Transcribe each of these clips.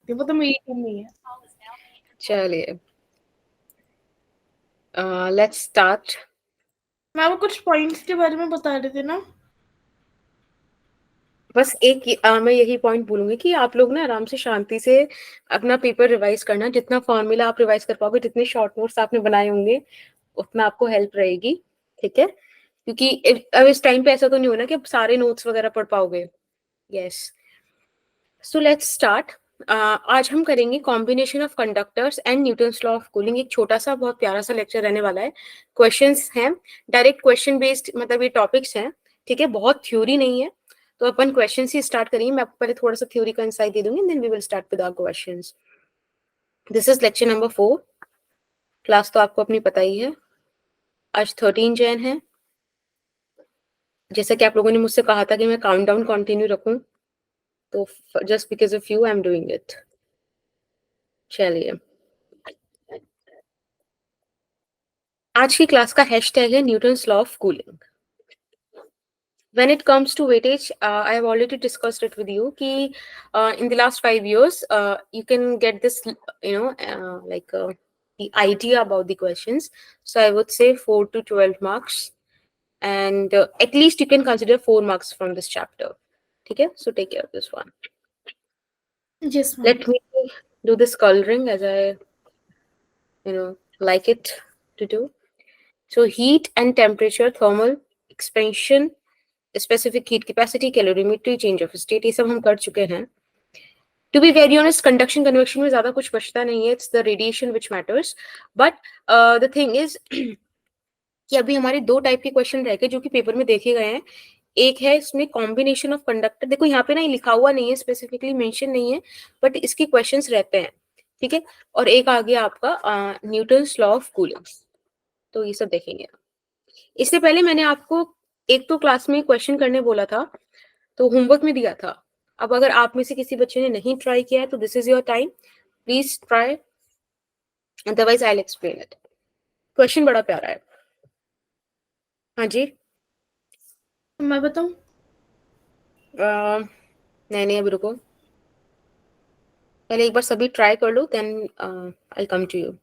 सकती, वो तो मेरी टीम नहीं है। चलिए, लेट्स स्टार्ट। मैं वो कुछ पॉइंट्स के बारे में बता रहे थे ना। बस एक मैं यही पॉइंट बोलूंगी कि आप लोग ना आराम से शांति से अपना पेपर रिवाइज करना। जितना फॉर्मूला आप रिवाइज कर पाओगे, जितने शॉर्ट नोट्स आपने बनाए होंगे, उतना आपको हेल्प रहेगी। ठीक है, क्योंकि अब इस टाइम पे ऐसा तो नहीं होना कि आप सारे नोट्स वगैरह पढ़ पाओगे। Yes, so let's start. आज हम करेंगे combination of conductors and Newton's law of cooling. एक छोटा सा बहुत प्यारा सा लेक्चर रहने वाला है। क्वेश्चंस हैं, डायरेक्ट क्वेश्चन बेस्ड, मतलब ये टॉपिक्स हैं। ठीक है, बहुत थ्योरी नहीं है, तो अपन क्वेश्चन ही स्टार्ट करेंगे। मैं आपको पहले थोड़ा सा थ्योरी का इंसाइट दे दूंगी, then we will start with our questions. This is lecture number 4। Class तो आपको अपनी पता ही है। आज 13 जैन है। जैसा कि आप लोगों ने मुझसे कहा था कि मैं काउंटडाउन कंटिन्यू रखूं, तो just because of you I am doing it. चलिए, आज की क्लास का हैशटैग है Newton's law of cooling. When it comes to weightage, I have already discussed it with you ki in the last 5 years you can get this, the idea about the questions. So I would say 4 to 12 marks, and at least you can consider 4 marks from this chapter. Okay, so take care of this one. Yes ma'am. Let me do this coloring as I like it to do. So heat and temperature, thermal expansion, specific heat capacity, calorimetry, change of state, ये सब हम कर चुके हैं। To be very honest, conduction convection में ज्यादा कुछ बचता नहीं है। It's the radiation which matters. But the thing is कि अभी हमारे दो टाइप के क्वेश्चन रह गए जो कि पेपर में देखे गए हैं। एक है इसमें कॉम्बिनेशन ऑफ कंडक्टर, देखो यहाँ पे ना ये लिखा हुआ नहीं है, स्पेसिफिकली मेंशन नहीं है, बट इसके क्वेश्चंस रहते हैं। ठीक है, और एक आ गया आपका न्यूटन्स लॉ ऑफ कूलिंग। तो ये सब देखेंगे। इससे पहले मैंने आपको एक तो क्लास में क्वेश्चन करने बोला था, तो होमवर्क में दिया था। अब अगर आप में से किसी बच्चे ने नहीं ट्राई किया है तो this is your time, please try, otherwise I will explain it. Question बड़ा प्यारा है। हाँ जी। मैं बताऊं? नहीं नहीं, अभी रुको, पहले एक बार सभी ट्राई कर लो, then I come to you.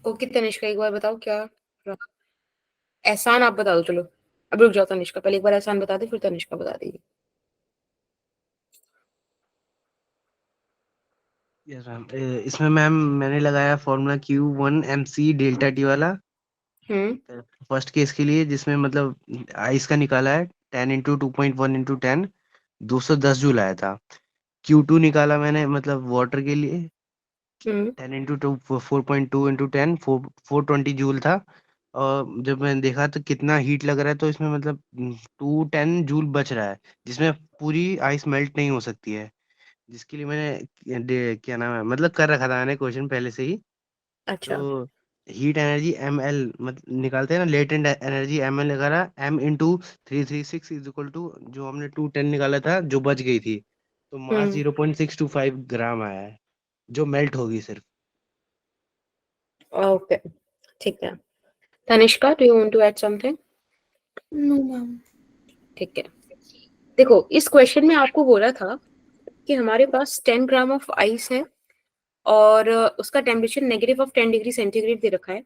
Okay Tanishka, एक बार बताओ क्या रहा? एहसान आप बता दो, चलो अब रुक जाओ तनिष्का, पहले एक बार एहसान बता दे, फिर तनिष्का बता देगी। यस मैम, इसमें मैम मैंने लगाया formula Q1 MC delta T वाला फर्स्ट केस के लिए, जिसमें मतलब आइस का निकाला है 10 × 2.1 × 10 210 जूल आया था। Q2 निकाला मैंने मतलब वाटर के लिए 10 × 4.2 × 10 420 जूल था। और जब मैंने देखा तो कितना हीट लग रहा है, तो इसमें मतलब 210 जूल बच रहा है, जिसमें पूरी आइस मेल्ट नहीं हो सकती है। जिसके लिए मैंने क्या नाम है, मतलब कर रखा था मैंने क्वेश्चन पहले से ही। अच्छा। तो हीट एनर्जी ML मतलब निकालते हैं ना, लेटेंट एनर्जी ML निकाला M × 336 इज इक्वल टू जो हमने 210 निकाला था जो बच गई थी, तो मास 0.625 ग्राम आया है, जो मेल्ट होगी सिर्फ। ओके, ठीक है। Tanishka, do you want to add something? No ma'am. ठीक है, देखो इस क्वेश्चन में आपको बोला था कि हमारे पास 10 ग्राम ऑफ आइस है, और उसका टेम्परेचर -10 डिग्री सेंटीग्रेड दे रखा है।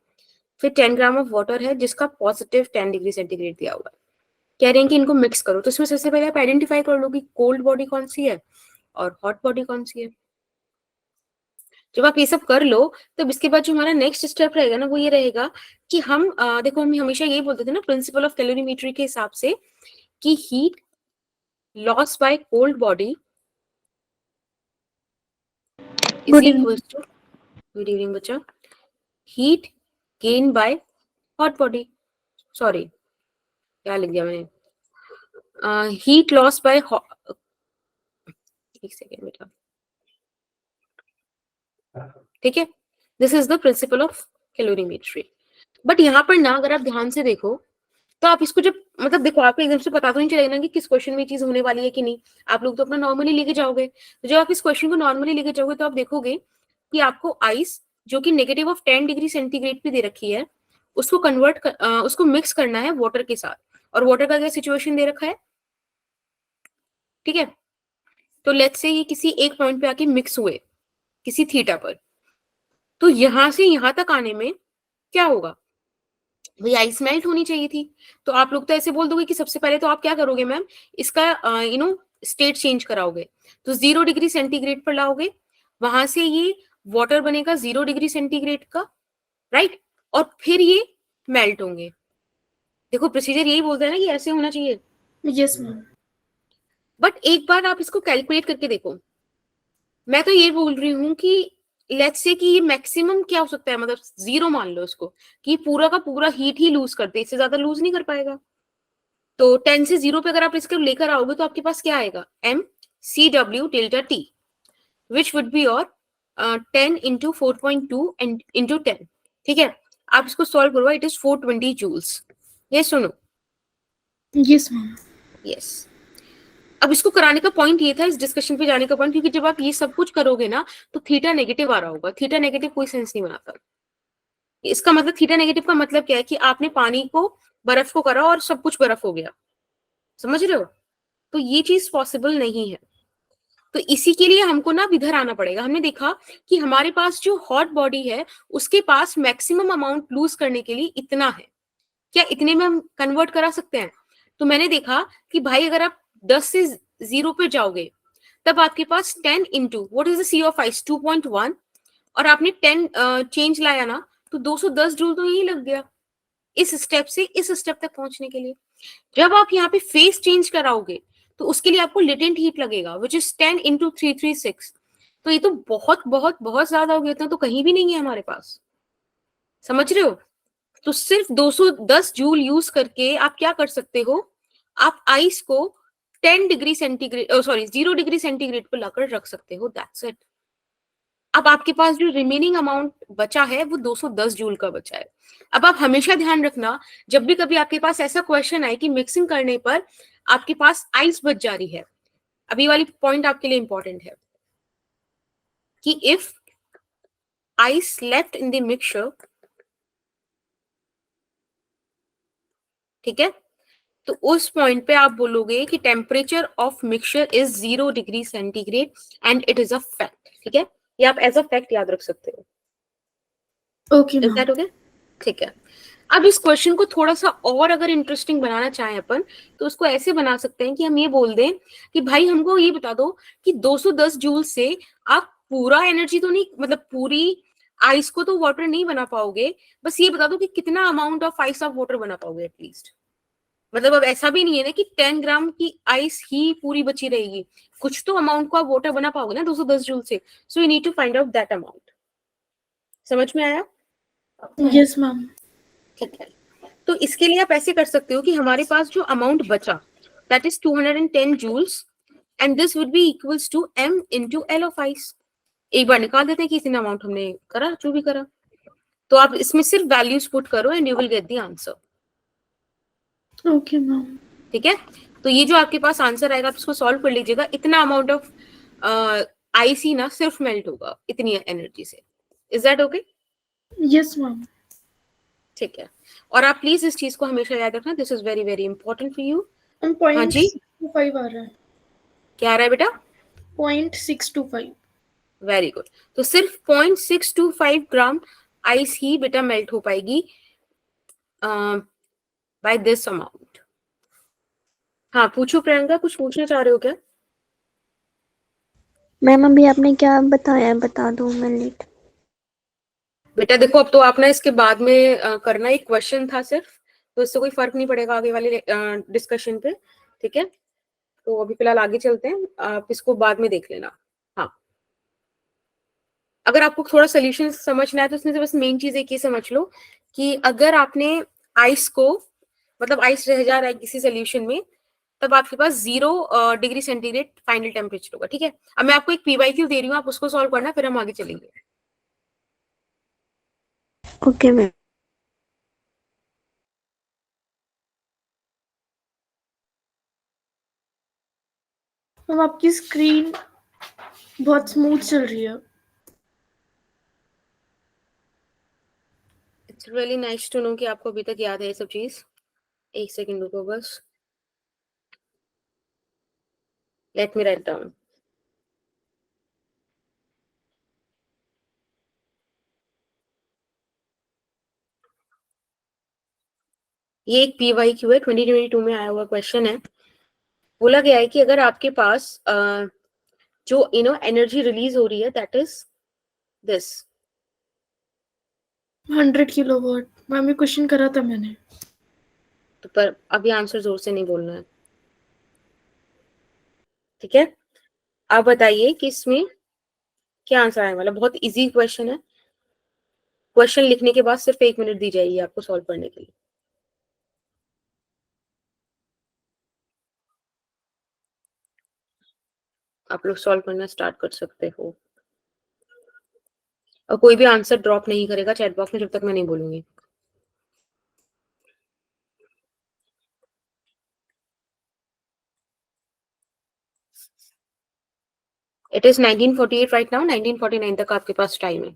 फिर 10 ग्राम ऑफ वाटर है जिसका +10 डिग्री सेंटीग्रेड दिया हुआ है। कह रहे हैं कि इनको मिक्स करो, तो इसमें सबसे पहले आप आइडेंटिफाई कर लो कि कोल्ड बॉडी कौन सी है और हॉट बॉडी कौन सी है। जब आप ये सब कर लो, तब इसके बाद जो हमारा नेक्स्ट स्टेप रहेगा ना, वो ये रहेगा कि हम देखो हम हमेशा यही बोलते थे ना प्रिंसिपल ऑफ कैलोरीमेट्री के हिसाब से, कि heat loss by cold body is good equal evening. To, good evening बच्चा, heat gain by hot body, sorry क्या लिख दिया मैंने, हीट लॉस बाय, एक सेकेंड बेटा, ठीक है, this is the principle of calorimetry. But यहाँ पर ना अगर आप ध्यान से देखो तो आप इसको जब मतलब देखो आपको एकदम से पता तो नहीं चलेगा ना कि किस क्वेश्चन में ये चीज होने वाली है कि नहीं। आप लोग तो अपना नॉर्मली लेके जाओगे, तो जब आप इस क्वेश्चन को नॉर्मली लेके जाओगे तो आप देखोगे कि आपको आइस जो कि नेगेटिव ऑफ 10 डिग्री सेंटीग्रेड पे दे रखी है, उसको उसको मिक्स करना है वाटर के साथ। और वाटर का क्या सिचुएशन दे रखा है, ठीक है। तो लेट्स से ये किसी एक पॉइंट पे आके मिक्स हुए किसी थीटा पर, तो यहां से यहां तक आने में क्या होगा, भाई आइस मेल्ट होनी चाहिए थी। तो आप लोग तो ऐसे बोल दोगे कि सबसे पहले तो आप क्या करोगे मैम, इसका स्टेट चेंज कराओगे, तो 0 डिग्री सेंटीग्रेड पर लाओगे, वहां से ये वाटर बनेगा 0 डिग्री सेंटीग्रेड का, राइट, और फिर ये मेल्ट होंगे। देखो प्रोसीजर यही बोलता है ना कि ऐसे होना चाहिए। Yes ma'am. बट एक बार आप इसको कैलकुलेट करके देखो, मैं तो ये बोल रही हूँ कि लेट्स से कि ये मैक्सिमम क्या हो सकता है, मतलब 0 मान लो इसको कि पूरा का पूरा हीट ही लूज करते, इससे ज्यादा लूज नहीं कर पाएगा। तो 10 से 0 पे अगर आप इसको लेकर आओगे तो आपके पास क्या आएगा, m c w delta t, which would be और 10 इंटू 4.2 इंटू 10, ठीक है। आप इसको सॉल्व करो, इट इज 420 जूल्स। ये सुनो, यस मैम। यस। अब इसको कराने का पॉइंट ये था, इस डिस्कशन पे जाने का पॉइंट, क्योंकि जब आप ये सब कुछ करोगे ना तो थीटा नेगेटिव आ रहा होगा। थीटा नेगेटिव कोई सेंस नहीं बनाता। इसका मतलब थीटा नेगेटिव का मतलब क्या है कि आपने पानी को बर्फ को करा और सब कुछ बर्फ हो गया, समझ रहे हो। तो ये चीज पॉसिबल नहीं है। तो इसी के लिए हमको ना इधर आना पड़ेगा। हमने देखा कि हमारे पास जो हॉट बॉडी है उसके पास मैक्सिमम अमाउंट लूज करने के लिए इतना है, क्या इतने में हम कन्वर्ट करा सकते हैं। तो मैंने देखा कि भाई अगर आप 10 से 0 पे जाओगे तब आपके पास 10 into what is the C of ice 2.1, और आपने 10 चेंज लाया ना तो 210 जूल तो यही लग गया इस स्टेप से इस स्टेप तक पहुंचने के लिए। जब आप यहाँ पे फेस चेंज कराओगे तो उसके लिए आपको लेटेंट हीट लगेगा विच इज 10 इंटू 336। तो ये तो बहुत बहुत बहुत ज्यादा हो गया, इतना तो कहीं भी नहीं है हमारे पास, समझ रहे हो। तो सिर्फ 210 जूल यूज करके आप क्या कर सकते हो, आप आइस को 10 degree centigrade sorry 0 degree centigrade पर लाकर रख सकते हो, दैट्स इट। अब आपके पास जो रिमेनिंग अमाउंट बचा है वो 210 जूल का बचा है। अब आप हमेशा ध्यान रखना, जब भी कभी आपके पास ऐसा क्वेश्चन आए कि मिक्सिंग करने पर आपके पास आइस बच जा रही है, अभी वाली पॉइंट आपके लिए इंपॉर्टेंट है कि if ice left in the mixture, ठीक है, तो उस पॉइंट पे आप बोलोगे कि temperature of mixture is 0 degree centigrade and it is a fact, ठीक है। ये आप एज अ फैक्ट याद रख सकते हो। ओके इज दैट ओके, ठीक है। अब इस क्वेश्चन को थोड़ा सा और अगर इंटरेस्टिंग बनाना चाहें अपन तो उसको ऐसे बना सकते हैं कि हम ये बोल दें कि भाई हमको ये बता दो कि 210 जूल से आप पूरा एनर्जी तो नहीं, मतलब पूरी आइस को तो वाटर नहीं बना पाओगे, बस ये बता दो कि कितना amount of ice of water बना पाओगे एटलीस्ट। मतलब अब ऐसा भी नहीं है ना कि 10 ग्राम की आइस ही पूरी बची रहेगी, कुछ तो अमाउंट को आप वाटर बना पाओगे ना 210 जूल से। So you need to find out that amount. समझ में आया? Yes ma'am. ठीक है, तो इसके लिए आप ऐसे कर सकते हो कि हमारे पास जो अमाउंट बचा that is 210 joules and this would be equals to m into L of ice. एक बार निकाल देते हैं कि इतना अमाउंट हमने करा जो भी करा, तो आप इसमें सिर्फ वैल्यूज पुट करो and you will get the answer. Okay ma'am. ठीक है, तो ये जो आपके पास आंसर आएगा आप इसको सॉल्व कर लीजिएगा। इतना अमाउंट ऑफ आइस ही ना सिर्फ मेल्ट होगा इतनी एनर्जी से। Is that okay? Yes ma'am. ठीक है, और आप प्लीज इस चीज को हमेशा याद रखना, this is very very important for you. हाँ जी, 0.625 आ रहा है। क्या आ रहा है बेटा? 0.625। Very good. तो सिर्फ 0.625 ग्राम आइस ही बेटा मेल्ट हो पाएगी बाय दिस अमाउंट। हाँ पूछो प्रियंका, कुछ पूछना चाह रहे हो क्या? मैम अभी आपने क्या बताया बता दो, मैं लेट। बेटा देखो अब तो आप ना इसके बाद में करना एक क्वेश्चन था सिर्फ, तो इससे कोई फर्क नहीं पड़ेगा आगे वाले डिस्कशन पे, ठीक है। तो अभी फिलहाल आगे चलते हैं, आप इसको बाद में देख लेना। हाँ, अगर आपको थोड़ा सोल्यूशन समझना है तो उसमें से बस मेन चीज एक ही समझ लो कि अगर आपने आइस को, मतलब आइस रह जा रहा है किसी सोल्यूशन में, तब आपके पास 0 डिग्री सेंटीग्रेड फाइनल टेम्परेचर होगा, ठीक है। अब मैं आपको एक PYQ दे रही हूँ, आप उसको सॉल्व करना, फिर हम आगे चलेंगे। Okay ma'am. मैम आपकी स्क्रीन बहुत स्मूथ चल रही है। It's really nice to know कि आपको अभी तक याद है ये सब चीज। एक सेकंड रुको बस, लेट मी राइट डाउन। ये एक PYQ है, 2022 में आया हुआ क्वेश्चन है। बोला गया है कि अगर आपके पास जो एनर्जी रिलीज हो रही है, that is this. 100 kilowatt. Ma'am ये क्वेश्चन करा था मैंने। तो पर अभी आंसर जोर से नहीं बोलना है, ठीक है? आप बताइए कि इसमें क्या आंसर आने वाला। बहुत इजी क्वेश्चन है। क्वेश्चन लिखने के बाद सिर्फ 1 मिनट दी जाएगी आपको सॉल्व करने के लिए। आप लोग सॉल्व करना स्टार्ट कर सकते हो, और कोई भी आंसर ड्रॉप नहीं करेगा चैट बॉक्स में जब तक मैं नहीं बोलूंगी। It is 1948 right now. 1949 तक आपके पास टाइम है।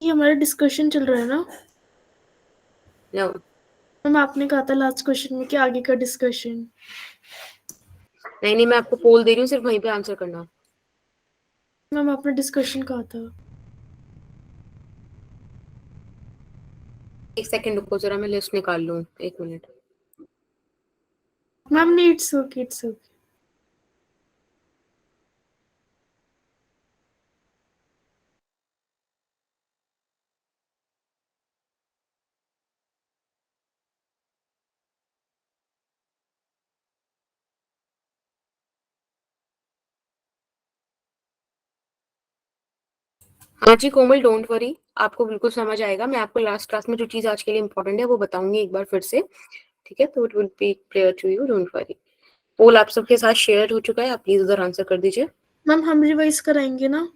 ये हमारा डिस्कशन चल रहा है ना नो, मैम? आपने कहा था लास्ट क्वेश्चन में कि आगे का डिस्कशन। नहीं, मैं आपको पोल दे रही हूँ, सिर्फ वहीं पे आंसर करना। मैम आपने डिस्कशन कहा था। एक सेकंड रुको जरा, मैं लिस्ट निकाल लूँ, 1 मिनट। मैम नहीं, इट्स ओके, इट्स ओके। हाँ जी कोमल, डोंट वरी, आपको बिल्कुल समझ आएगा। मैं आपको लास्ट क्लास में जो चीज आज के लिए इंपॉर्टेंट है वो बताऊंगी एक बार फिर से, ठीक है? तो it will be clear to you, don't worry. Poll आप सबके साथ शेयर हो चुका है, आप प्लीज उधर आंसर कर दीजिए। मैम हम रिवाइज कराएंगे ना?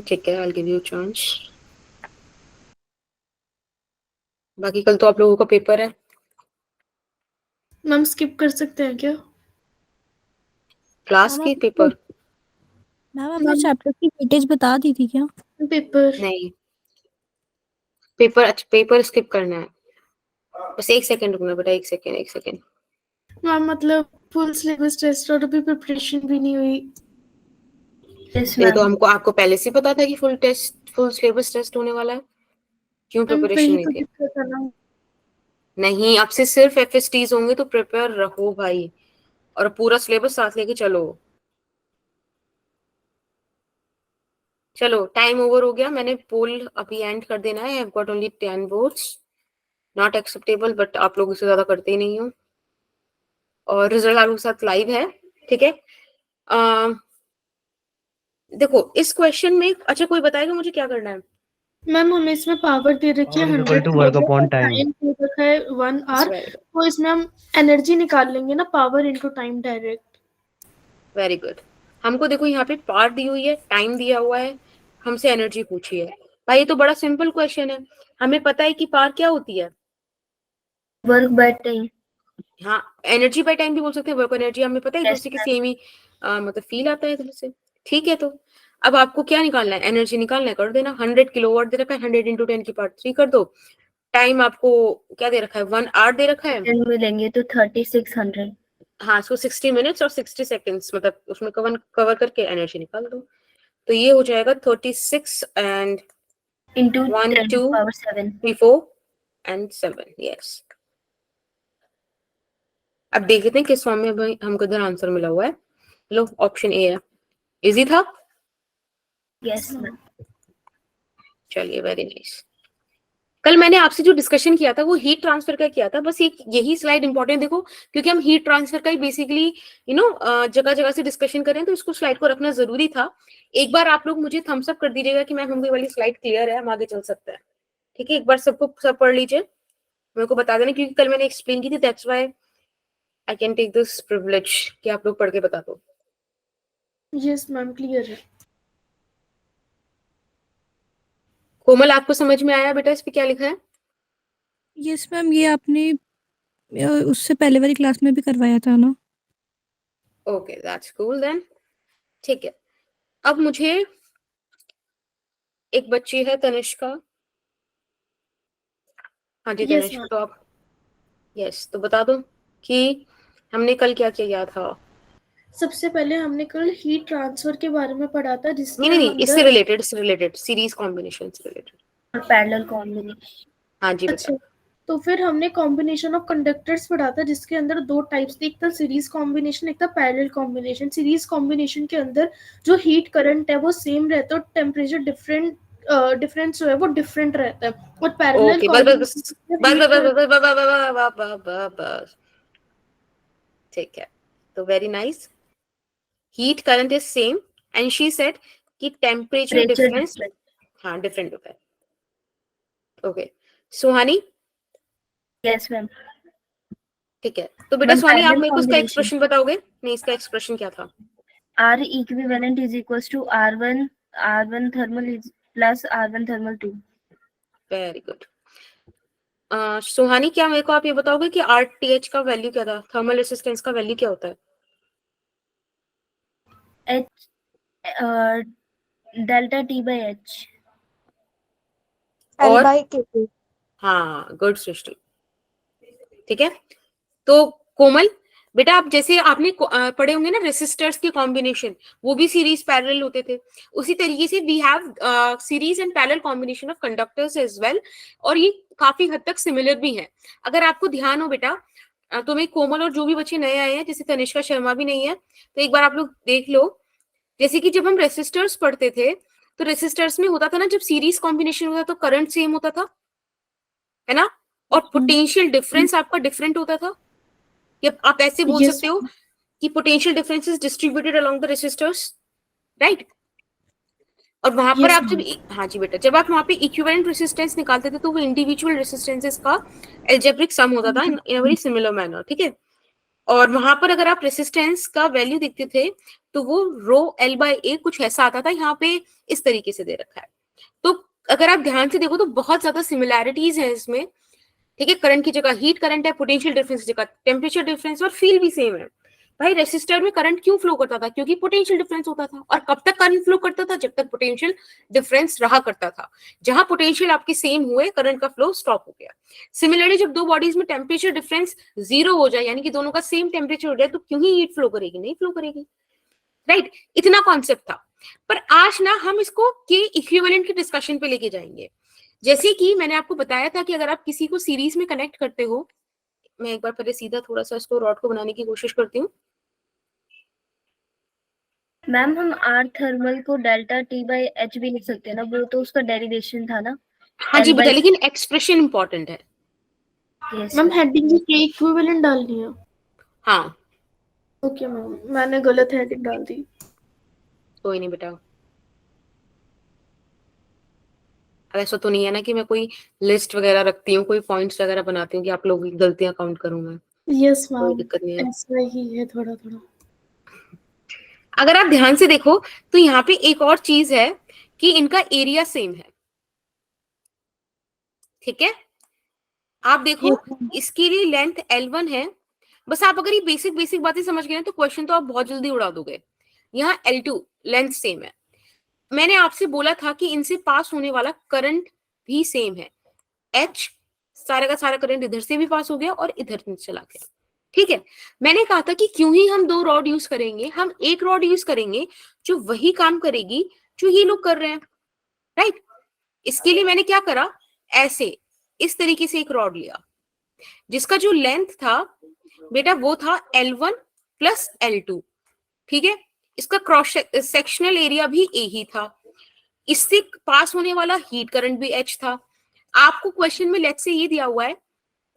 ठीक है, आई गिव यू चांस। बाकी कल तो आप लोगों का पेपर है। मैम स्किप कर सकते हैं क्या? क्लास के पेपर? मैम आपने चैप्टर की वेटेज बता दी थी क्या? पेपर नहीं, पेपर अच्छा, पेपर स्किप करना है। बस 1 सेकंड रुकना बेटा, 1 सेकंड, 1 सेकंड। मैम मतलब फुल सिलेबस टेस्ट और अभी प्रिपरेशन भी नहीं हुई। ये तो हमको आपको पहले से पता था कि फुल सिलेबस टेस्ट होने वाला है। क्यों मैम प्रिपरेशन वही नहीं तो थी? दिक्कत है ना। नहीं, अब से सिर्फ FSTs होंगे, तो प्रिपेयर रहो भाई, और पूरा सिलेबस साथ लेके चलो। चलो टाइम ओवर हो गया, मैंने पोल अभी एंड कर देना है। I have got only 10 votes, not acceptable, but आप लोग इससे ज्यादा करते ही नहीं हो। और रिजल्ट आप लोग के साथ लाइव है, ठीक है? देखो इस क्वेश्चन में, अच्छा कोई बताएगा मुझे क्या करना है? मैम हमें इसमें पावर दे रखी है Power is 100 equal to work upon time. Time दे रखा है 1 आवर। तो इसमें हम एनर्जी निकाल लेंगे ना, power into time direct. Very good. हमको देखो यहाँ पे पावर दी हुई है, टाइम दिया हुआ है, हमसे एनर्जी पूछी है। भाई ये तो बड़ा सिंपल क्वेश्चन है। हमें पता है कि पावर क्या होती है, वर्क बाय टाइम। हाँ, एनर्जी बाय टाइम भी बोल सकते हैं, वर्क एनर्जी। हमें पता है एक दूसरे के सेम ही मतलब फील आता है इधर से, ठीक है? तो अब आपको क्या निकालना है? एनर्जी निकालना है, कर देना। 100 किलोवाट दे रखा है, 100 इंटू 10 की पावर 3 कर दो। टाइम आपको क्या दे रखा है? 1 आवर दे रखा है। में लेंगे तो 3600 हाँ, इसको 60 मिनट्स और 60 सेकेंड्स, मतलब उसमें कवर करके एनर्जी निकाल दो। तो ये हो जाएगा 36 and into 1 10 2 power 7। 3 4 and 7। Yes, अब देखते हैं किस फॉर्म में भाई हमको इधर आंसर मिला हुआ है। लो, ऑप्शन ए है। इजी था? Yes ma'am. चलिए, वेरी नाइस। कल मैंने आपसे जो डिस्कशन किया था वो हीट ट्रांसफर का किया था। बस एक यही स्लाइड इंपॉर्टेंट देखो, क्योंकि हम हीट ट्रांसफर का ही बेसिकली जगह जगह से डिस्कशन करें, तो इसको स्लाइड को रखना जरूरी था। एक बार आप लोग मुझे थम्स अप कर दीजिएगा कि मैम हमको वाली स्लाइड क्लियर है, हम आगे चल सकते हैं, ठीक है? एक बार सबको सब पढ़ लीजिए, मेरे को बता देना, क्योंकि कल मैंने एक्सप्लेन की थी, that's why I can take this privilege कि आप लोग पढ़ के बता दो। यस मैम क्लियर है। कोमल आपको समझ में आया बेटा इस पे क्या लिखा है? यस मैम, ये आपने उससे पहले वाली क्लास में भी करवाया था ना। Okay, that's cool then. ठीक है, अब मुझे एक बच्ची है तनिष्का। हाँ जी Yes, तनिष्का, ma'am. तो आप यस तो बता दो कि हमने कल क्या किया था। सबसे पहले हमने कल हीट ट्रांसफर के बारे में पढ़ा था, जिसके नहीं, इससे अंदर रिलेटेड सीरीज कॉम्बिनेशन से रिलेटेड। और पैरेलल कॉम्बिनेशन। हाँ जी अच्छा, बेटा। तो फिर हमने कॉम्बिनेशन ऑफ कंडक्टर्स पढ़ा था, जिसके अंदर दो टाइप्स थे, एक था सीरीज कॉम्बिनेशन, एक था पैरेलल कॉम्बिनेशन। सीरीज कॉम्बिनेशन के अंदर जो हीट करंट है वो सेम रहता है और टेम्परेचर डिफरेंस जो है वो डिफरेंट रहता है। और पैरेलल ओके, बस बस बस बस बस बस बस बस बस बस बस बस, ठीक है। तो very nice, heat current is same and she said कि टेम्परेचर डिफरेंस हाँ डिफरेंट होता है। ओके सुहानी। Yes ma'am. ठीक है, तो बेटा मैम सुहानी आप पैरेलल मेरे को इसका कॉम्बिनेशन, एक्सप्रेशन बताओगे? नहीं, इसका एक्सप्रेशन क्या था? R equivalent is equals to R1 thermal is plus R1 thermal 2. Very good. Suhani, क्या मेरे को आप ये बताओगे कि RTH का वैल्यू क्या था? थर्मल रेसिस्टेंस का वैल्यू क्या होता है? H delta T by H. और L/K2। हाँ, गुड सृष्टि। ठीक है, तो कोमल बेटा, आप जैसे आपने पढ़े होंगे ना रेसिस्टर्स के कॉम्बिनेशन, वो भी सीरीज पैरेलल होते थे। उसी तरीके से we have series and parallel combination of conductors as well, और ये काफी हद तक सिमिलर भी है। अगर आपको ध्यान हो बेटा, तो मैं कोमल और जो भी बच्चे नए आए हैं, जैसे तनिष्का शर्मा भी नहीं है, तो एक बार आप लोग देख लो। जैसे कि जब हम रेसिस्टर्स पढ़ते थे, तो रेसिस्टर्स में होता था ना, जब सीरीज कॉम्बिनेशन होता तो करंट सेम होता था, है ना, और पोटेंशियल डिफरेंस आपका डिफरेंट होता था। या आप ऐसे बोल Yes, सकते हो कि potential difference is distributed along the resistors, right. और वहां पर yes, आप जब ma'am. हाँ जी बेटा, जब आप वहां पे इक्विवेलेंट रेसिस्टेंस निकालते थे, तो वो इंडिविजुअल रेसिस्टेंसेस का एल्जेब्रिक सम होता था इन अ वेरी सिमिलर मैनर, ठीक है। और वहां पर अगर आप रेसिस्टेंस का वैल्यू देखते थे, तो वो रो L/A कुछ ऐसा आता था। यहाँ पे इस तरीके से दे रखा है। तो अगर आप ध्यान से देखो तो बहुत ज्यादा सिमिलैरिटीज है इसमें, ठीक है। करंट की जगह हीट करंट है, पोटेंशियल डिफरेंस की जगह टेम्परेचर डिफरेंस, और फील भी सेम है। भाई रेसिस्टर में करंट क्यों फ्लो करता था? क्योंकि पोटेंशियल डिफरेंस होता था। और कब तक करंट फ्लो करता था? जब तक पोटेंशियल डिफरेंस रहा करता था। जहां पोटेंशियल आपके सेम हुए, करंट का फ्लो स्टॉप हो गया। सिमिलरली जब दो बॉडीज में टेम्परेचर डिफरेंस 0 हो जाए, यानी कि दोनों का सेम टेम्परेचर हो जाए, तो क्यों ही हीट फ्लो करेगी? नहीं फ्लो करेगी, राइट। इतना कॉन्सेप्ट था। पर आज ना हम इसको के इक्विवेलेंट के डिस्कशन पे लेके जाएंगे। जैसे कि मैंने आपको बताया था कि अगर आप किसी को सीरीज में कनेक्ट करते हो, मैं एक बार पहले सीधा थोड़ा सा इसको रॉड को बनाने की कोशिश करती हूँ। मैम हम R थर्मल को डेल्टा T by H भी लिख सकते हैं ना, वो तो उसका डेरिवेशन था ना। हाँ जी बेटा, लेकिन एक्सप्रेशन इंपॉर्टेंट है। यस मैम हेडिंग के इक्विवेलेंट डालनी है। हाँ ओके मैम, मैंने गलत हेडिंग डाल दी। कोई नहीं बेटा, ऐसा तो नहीं है ना कि मैं कोई लिस्ट वगैरह रखती हूँ, कोई पॉइंट्स वगैरह बनाती हूँ कि आप लोगों की गलतियां काउंट करूँ मैं। यस कोई मैम, दिक्कत नहीं है। ऐसा ही है थोड़ा थोड़ा। अगर आप ध्यान से देखो तो यहाँ पे एक और चीज है कि इनका एरिया सेम है, ठीक है। आप देखो इसके लिए लेंथ L1 है। बस आप अगर ये बेसिक बेसिक बातें समझ गए ना, तो क्वेश्चन तो आप बहुत जल्दी उड़ा दोगे। यहाँ L2 लेंथ सेम है। मैंने आपसे बोला था कि इनसे पास होने वाला करंट भी सेम है। H सारा का सारा करंट इधर से भी पास हो गया और इधर से चला गया, ठीक है। मैंने कहा था कि क्यों ही हम दो रॉड यूज करेंगे, हम एक रॉड यूज करेंगे जो वही काम करेगी जो ये लोग कर रहे हैं, राइट। इसके लिए मैंने क्या करा, ऐसे इस तरीके से एक रॉड लिया, जिसका जो लेंथ था बेटा वो था L1 प्लस L2, ठीक है। इसका क्रॉस सेक्शनल एरिया भी A ही था। इससे पास होने वाला हीट करंट भी H था। आपको क्वेश्चन में लेट्स से ये दिया हुआ है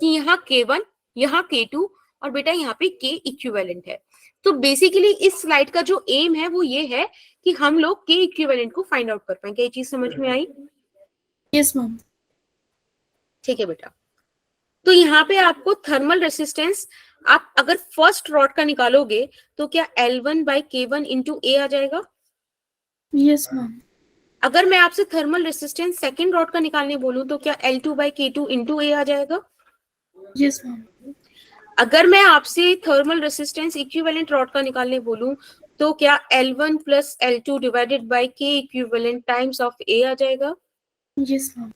कि यहाँ K1, यहाँ K2 और बेटा यहाँ पे K इक्विवेलेंट है। तो बेसिकली इस स्लाइड का जो एम है वो ये है कि हम लोग K इक्विवेलेंट को फाइंड आउट कर पाए। क्या ये चीज समझ में आई? Yes ma'am. ठीक है बेटा, तो यहाँ पे आपको थर्मल रेसिस्टेंस आप अगर फर्स्ट रॉड का निकालोगे तो क्या L1 by K1 into A आ जाएगा? Yes ma'am. अगर मैं आपसे थर्मल रेसिस्टेंस सेकंड रॉड का निकालने बोलूं तो क्या L2/K2 इंटू ए आ जाएगा? Yes ma'am. अगर मैं आपसे थर्मल रेसिस्टेंस इक्विवेलेंट रॉड का निकालने बोलूं तो क्या L1 plus L2 divided by K equivalent times of A आ जाएगा? Yes ma'am.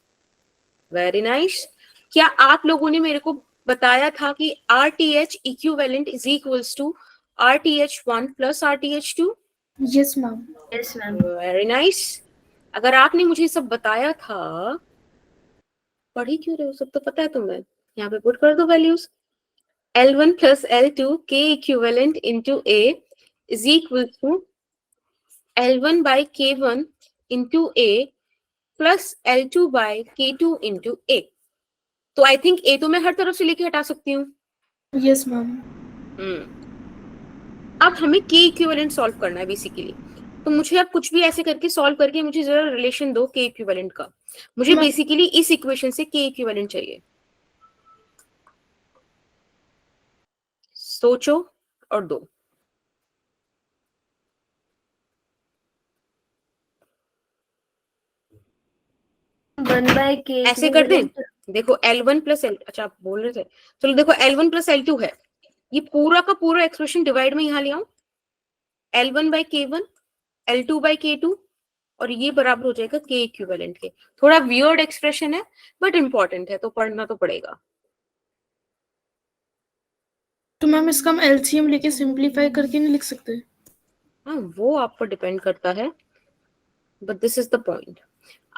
Very nice. क्या आप लोगों ने मेरे को बताया था कि RTH equivalent is equals to RTH1 plus RTH2? Yes ma'am. Yes, ma'am. Very nice. अगर आपने मुझे सब बताया था, पढ़ ही क्यों रहे हो? सब तो पता है तुम्हें। यहाँ पे पुट कर दो values. L1 plus L2 K equivalent into A is equal to L1 by K1 into A plus L2 by K2 into A. तो आई थिंक A तो मैं हर तरफ से लेके हटा सकती हूँ। Yes ma'am. अब हमें K इक्विवेलेंट सॉल्व करना है बेसिकली। तो मुझे अब कुछ भी ऐसे करके सॉल्व करके मुझे जरा रिलेशन दो K इक्विवेलेंट का। मुझे मैम- बेसिकली इस इक्वेशन से K इक्विवेलेंट चाहिए। सोचो और दो। 1 by K ऐसे कर दें। equivalent. देखो L1 प्लस L, अच्छा आप बोल रहे थे, चलो देखो L1 प्लस L2 है, ये पूरा का पूरा एक्सप्रेशन डिवाइड में यहाँ ले आऊं, L1 by K1, L2 by K2, और ये बराबर हो जाएगा K इक्विवेलेंट के। थोड़ा वियर्ड एक्सप्रेशन है बट इंपॉर्टेंट है, तो पढ़ना तो पड़ेगा। तो मैम इसका हम एलसीएम लेके सिंपलीफाई करके नहीं लिख सकते? हाँ वो आप पर डिपेंड करता है, but this is the point.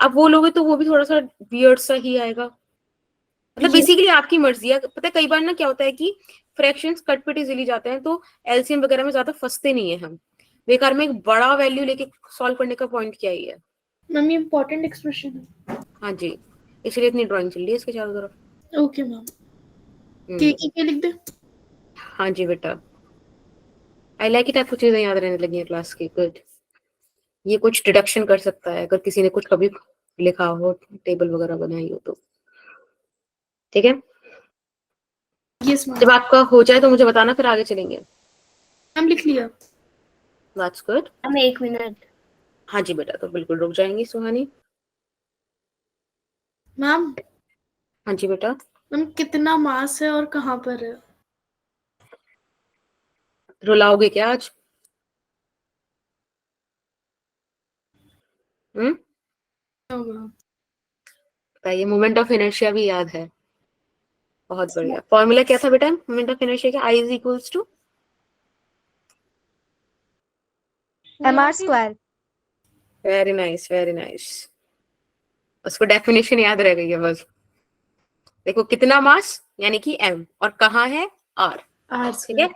आप वो लोगे तो वो भी थोड़ा सा वियर्ड सा ही आएगा। मतलब ये- बेसिकली आपकी मर्जी है। पता है कई बार ना क्या होता है कि फ्रैक्शंस कट-पिट इजीली जाते हैं, तो एलसीएम वगैरह में ज्यादा फंसते नहीं है हम। बेकार में एक बड़ा वैल्यू लेके सॉल्व करने का पॉइंट क्या ही है। मैम ये इंपॉर्टेंट एक्सप्रेशन है। हाँ जी, इसलिए इतनी ड्राइंग चल रही है इसके चारों तरफ। Okay ma'am. हम्म, के लिख दे। हाँ जी बेटा, आई लाइक इट। आपको चीजें याद रहने लगी हैं क्लास की, गुड। ये कुछ डिडक्शन कर सकता है अगर किसी ने कुछ कभी लिखा हो, टेबल वगैरह बनाई हो तो। ठीक है, यस मैम। जब आपका हो जाए तो मुझे बताना, फिर आगे चलेंगे। मैम लिख लिया। That's good. Ma'am 1 minute. हाँ जी बेटा, तो बिल्कुल रुक जाएंगी सुहानी। मैम हाँ जी बेटा, मैम कितना मास है और कहाँ पर है? रुलाओगे क्या आज? No ma'am. बताइए, मोमेंट ऑफ इनर्शिया भी याद है, बहुत बढ़िया। फॉर्मूला क्या था बेटा मोमेंट ऑफ इनर्शिया का? I is equals to mr square. Very nice, very nice. उसको डेफिनेशन याद रह गई है बस। देखो कितना मास यानी कि m, और कहाँ है r, आर ठीक है।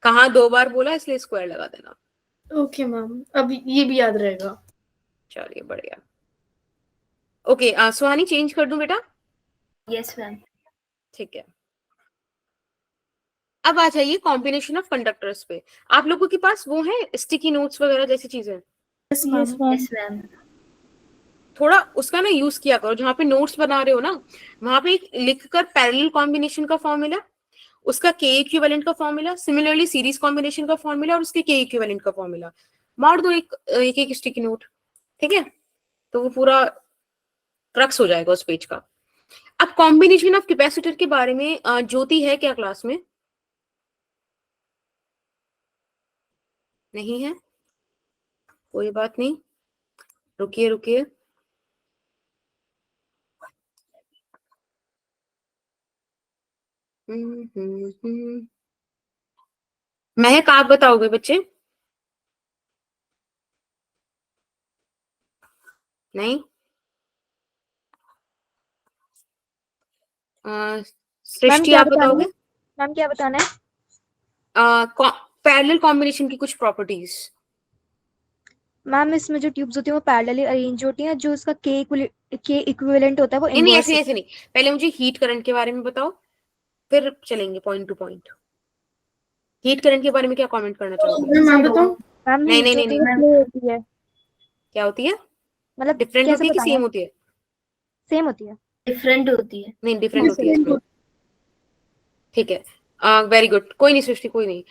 कहाँ 2 बार बोला इसलिए स्क्वायर लगा देना। ओके मैम, अब ये भी याद रहेगा। चलिए बढ़िया। ओके सुहानी, चेंज कर दूं बेटा? Yes, ma'am. ठीक है। अब आ जाइए कॉम्बिनेशन ऑफ कंडक्टर्स पे। आप लोगों के पास वो है स्टिकी नोट्स वगैरह जैसी चीजें? Yes Yes, ma'am. ma'am. Yes, ma'am. थोड़ा उसका ना यूज किया करो। जहाँ पे नोट्स बना रहे हो ना, वहां पे लिखकर पैरेलल कॉम्बिनेशन का फॉर्मूला, उसका के इक्विवेलेंट का फॉर्मूला, सिमिलरली सीरीज कॉम्बिनेशन का फॉर्मूला और उसके के इक्विवेलेंट का फॉर्मूला मार दो एक एक, एक स्टिकी नोट, ठीक है। तो वो पूरा क्रक्स हो जाएगा उस पेज का। अब कॉम्बिनेशन ऑफ कैपेसिटर के बारे में ज्योति है क्या क्लास में? नहीं है, कोई बात नहीं, रुकिए रुकिए। महक आप बताओगे बच्चे? नहीं? सृष्टि आप बताओगे? मैम क्या बताना है? पैरेलल कॉम्बिनेशन की कुछ प्रॉपर्टीज। मैम इसमें जो ट्यूब्स होती हैं वो पैरेलली अरेंज होती हैं, जो उसका के इक्विवेलेंट होता है वो नहीं नहीं, इनवर्स। ऐसे नहीं, पहले मुझे हीट करंट के बारे में बताओ, फिर चलेंगे point two point. Heat current के बारे में क्या कमेंट करना चाहोगे? मैं बताऊं? मैम नहीं, हीट नहीं, जो नहीं, होती है वो flow होती है, क्या होती है? मतलब डिफरेंट कैसे होती है कि बताना सेम है? होती है? सेम होती है। Different होती है. नहीं, डिफरेंट होती है इसमें। ठीक है, वेरी गुड। कोई नहीं सृष्टि, कोई नहीं।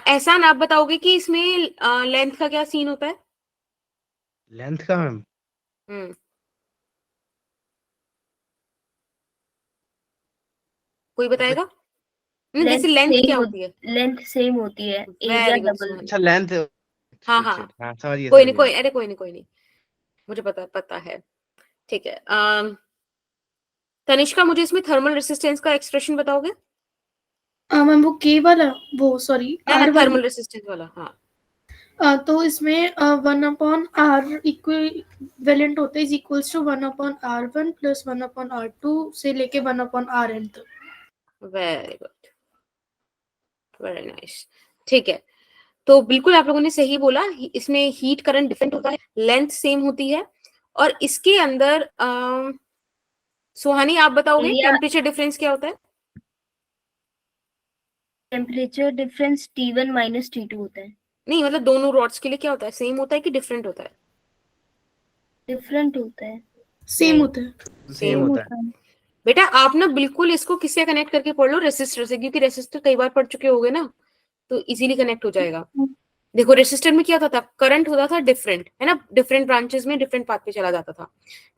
एहसान आप बताओगे कि इसमें लेंथ का क्या सीन होता है? लेंथ का मैम कोई बताएगा? नहीं, जैसे लेंथ क्या होती है? लेंथ सेम होती है, एरिया वेरी गुड डबल। अच्छा लेंथ। हाँ शिट हाँ, शिट, हाँ समझ गया कोई समझ नहीं, गया। अरे कोई नहीं, मुझे पता है। ठीक है, तनिष्का मुझे इसमें थर्मल रेसिस्टेंस का एक्सप्रेशन बताओगे? मैम वो के वाला, वो सॉरी ना आर वाली। थर्मल रेसिस्टेंस वाला, हाँ। तो इसमें 1/r इक्विवेलेंट होता है is equals to 1/r1 plus 1/r2 से लेके 1/rn तक। Very good, very nice. ठीक है, तो बिल्कुल आप लोगों ने सही बोला, इसमें हीट करंट डिफरेंट होता है, लेंथ सेम होती है, और इसके अंदर सुहानी आप बताओगे एरिया टेम्परेचर डिफरेंस क्या होता है? Temperature difference T1 minus T2 होता है। नहीं, मतलब दोनों रॉड्स के लिए क्या होता है, सेम होता है कि डिफरेंट होता है? डिफरेंट होता है। सेम होता है। सेम होता है। बेटा आप ना बिल्कुल इसको किससे कनेक्ट करके पढ़ लो, रेसिस्टर से, क्योंकि रेसिस्टर कई बार पढ़ चुके होगे ना, तो इजीली कनेक्ट हो जाएगा। देखो रेसिस्टर में क्या होता था, करंट होता था डिफरेंट, है ना, डिफरेंट ब्रांचेस में डिफरेंट पाथ पे चला जाता था,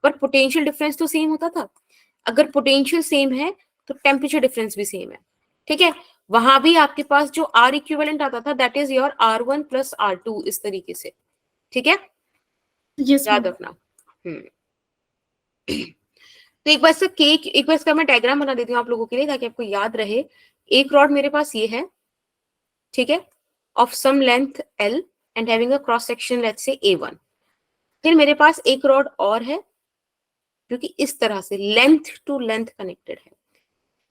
पर पोटेंशियल डिफरेंस तो सेम होता था। अगर पोटेंशियल सेम है तो टेम्परेचर डिफरेंस भी सेम है, ठीक है। वहां भी आपके पास जो आर इक्विवेलेंट आता था that is your R1 plus R2, इस तरीके से, ठीक है, यस याद मैम। रखना। तो एक बार इसका एक बार इसका मैं डायग्राम बना देती हूँ आप लोगों के लिए ताकि आपको याद रहे। एक रॉड मेरे पास ये है, ठीक है, of some length L and having a cross section let's say A1। फिर मेरे पास एक रॉड और है जो कि इस तरह से लेंथ टू लेंथ कनेक्टेड है,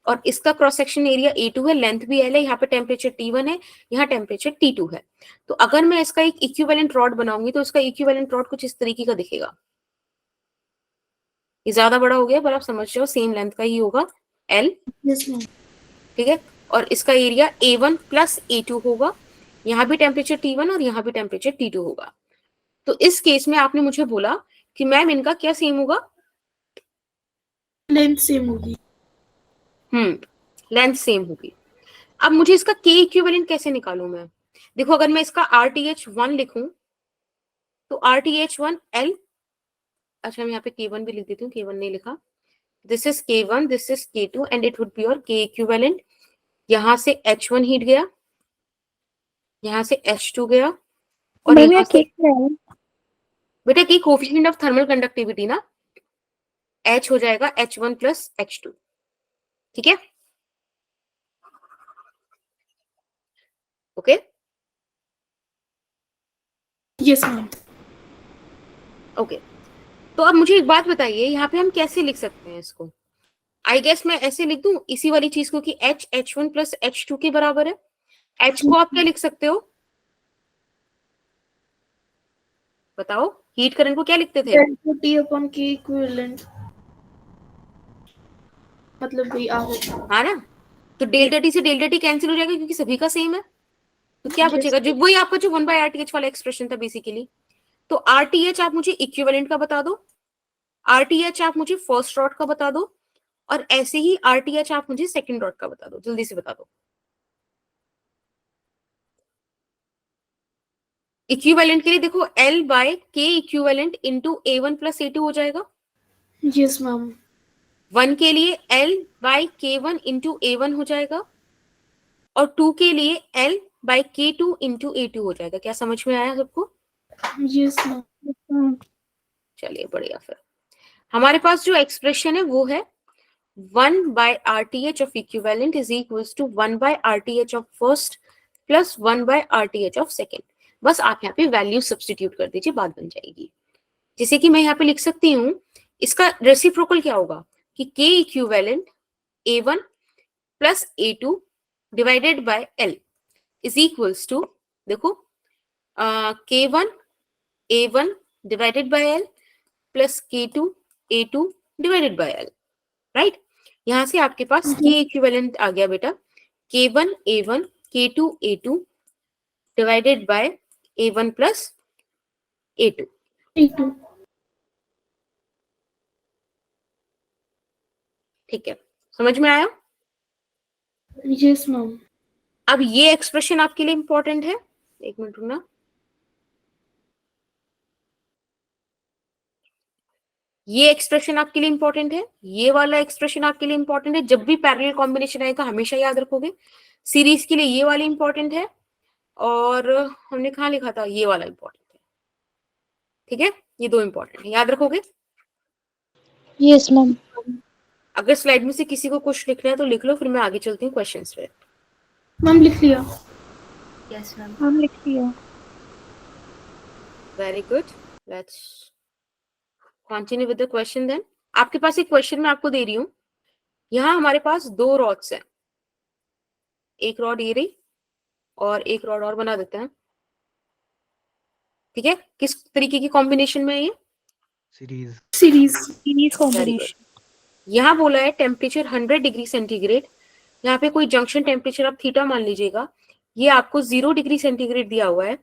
और इसका क्रॉस सेक्शन एरिया A2 है, लेंथ भी L है, यहाँ पे टेम्परेचर T1 है, यहाँ टेम्परेचर T2 है। तो अगर मैं इसका एक इक्विवेलेंट रॉड बनाऊंगी तो इसका इक्विवेलेंट रॉड कुछ इस तरीके का दिखेगा। ये ज्यादा बड़ा हो गया पर आप समझ जाओ सेम लेंथ का ही होगा, L, यस मैम। ठीक है, और इसका एरिया A1 प्लस A2 होगा, यहाँ भी टेम्परेचर T1 और यहाँ भी टेम्परेचर T2 होगा। तो इस केस में आपने मुझे बोला कि मैम इनका क्या सेम होगा? लेंथ सेम होगी। लेंथ सेम होगी। अब मुझे इसका K इक्विवेलेंट कैसे निकालूं मैं? देखो अगर मैं इसका RTH1 लिखूं तो RTH1 L, अच्छा मैं यहाँ पे K1 भी लिख देती हूँ, K1 नहीं लिखा, this is K1, this is K2 and it would be your K equivalent. यहाँ से H1 हीट गया, यहाँ से H2 गया, और मैम यहाँ ये से क्या है? बेटा की कोफिशिएंट ऑफ थर्मल कंडक्टिविटी ना, H हो जाएगा H1 प्लस H2, ठीक है, ओके यस मैम। ओके। तो अब मुझे एक बात बताइए, यहाँ पे हम कैसे लिख सकते हैं इसको? आई गेस मैं ऐसे लिख दूं इसी वाली चीज को कि H H1 प्लस H2 के बराबर है। H को आप क्या लिख सकते हो बताओ, हीट करंट को क्या लिखते थे? डेल्टा टी अपॉन के इक्विवेलेंट, मतलब वही आगे। हाँ ना, तो डेल्टा टी से डेल्टा टी कैंसिल हो जाएगा क्योंकि सभी का सेम है, तो क्या बचेगा, जो वही आपका जो 1/RTH वाला एक्सप्रेशन था बेसिकली। तो RTH आप मुझे इक्विवेलेंट का बता दो, RTH आप मुझे फर्स्ट रॉड का बता दो, और ऐसे ही RTH आप मुझे सेकंड रॉड का बता दो, जल्दी से बता दो। इक्विवेलेंट के लिए देखो L by K equivalent into A1 plus A2 हो जाएगा। Yes ma'am. 1 के लिए L bye K1 into A1 हो जाएगा, और 2 के लिए L bye K2 into A2 हो जाएगा। क्या समझ में आया सबको? Yes ma'am. चलिए बढ़िया। फिर हमारे पास जो एक्सप्रेशन है वो है 1/RTH of equivalent is equals to 1/RTH of first plus 1/RTH of second. बस आप यहाँ पे वैल्यू सब्स्टिट्यूट कर दीजिए, बात बन जाएगी। जैसे कि मैं यहाँ पे लिख सकती हूँ, इसका रेसिप्रोकल क्या होगा कि K equivalent A1 plus A2 divided by L is equals to, देखो K1 A1 divided by L plus K2 A2 divided by L, right. यहां से आपके पास K इक्विवेलेंट आ गया बेटा, K1 A1 K2 A2 divided bye A1 plus A2। T2। ठीक है, समझ में आया? Yes ma'am. अब ये एक्सप्रेशन आपके लिए इंपॉर्टेंट है, एक मिनट रुकना। ये एक्सप्रेशन आपके लिए इंपॉर्टेंट है, ये वाला एक्सप्रेशन आपके लिए इंपॉर्टेंट है। जब भी पैरेलल कॉम्बिनेशन आएगा हमेशा याद रखोगे। सीरीज के लिए ये वाला इंपॉर्टेंट है, और हमने कहाँ लिखा था, ये वाला इंपॉर्टेंट है। ठीक है, ये दो इंपॉर्टेंट है, याद रखोगे। Yes ma'am. अगर स्लाइड में से किसी को कुछ लिखना है तो लिख लो, फिर मैं आगे चलती हूँ क्वेश्चंस पे। मैम लिख लिया। Yes ma'am. हम लिख लिया। Very good, let's continue with the question then. आपके पास एक क्वेश्चन मैं आपको दे रही हूँ। यहाँ हमारे पास दो रॉड्स हैं, एक रॉड ये रही और एक रॉड और बना देते हैं। ठीक है, किस तरीके की कॉम्बिनेशन में है ये? सीरीज। सीरीज। Series combination. यहाँ बोला है टेम्परेचर 100 डिग्री सेंटीग्रेड, यहाँ पे कोई जंक्शन टेम्परेचर आप थीटा मान लीजिएगा, ये आपको 0 डिग्री सेंटीग्रेड दिया हुआ है।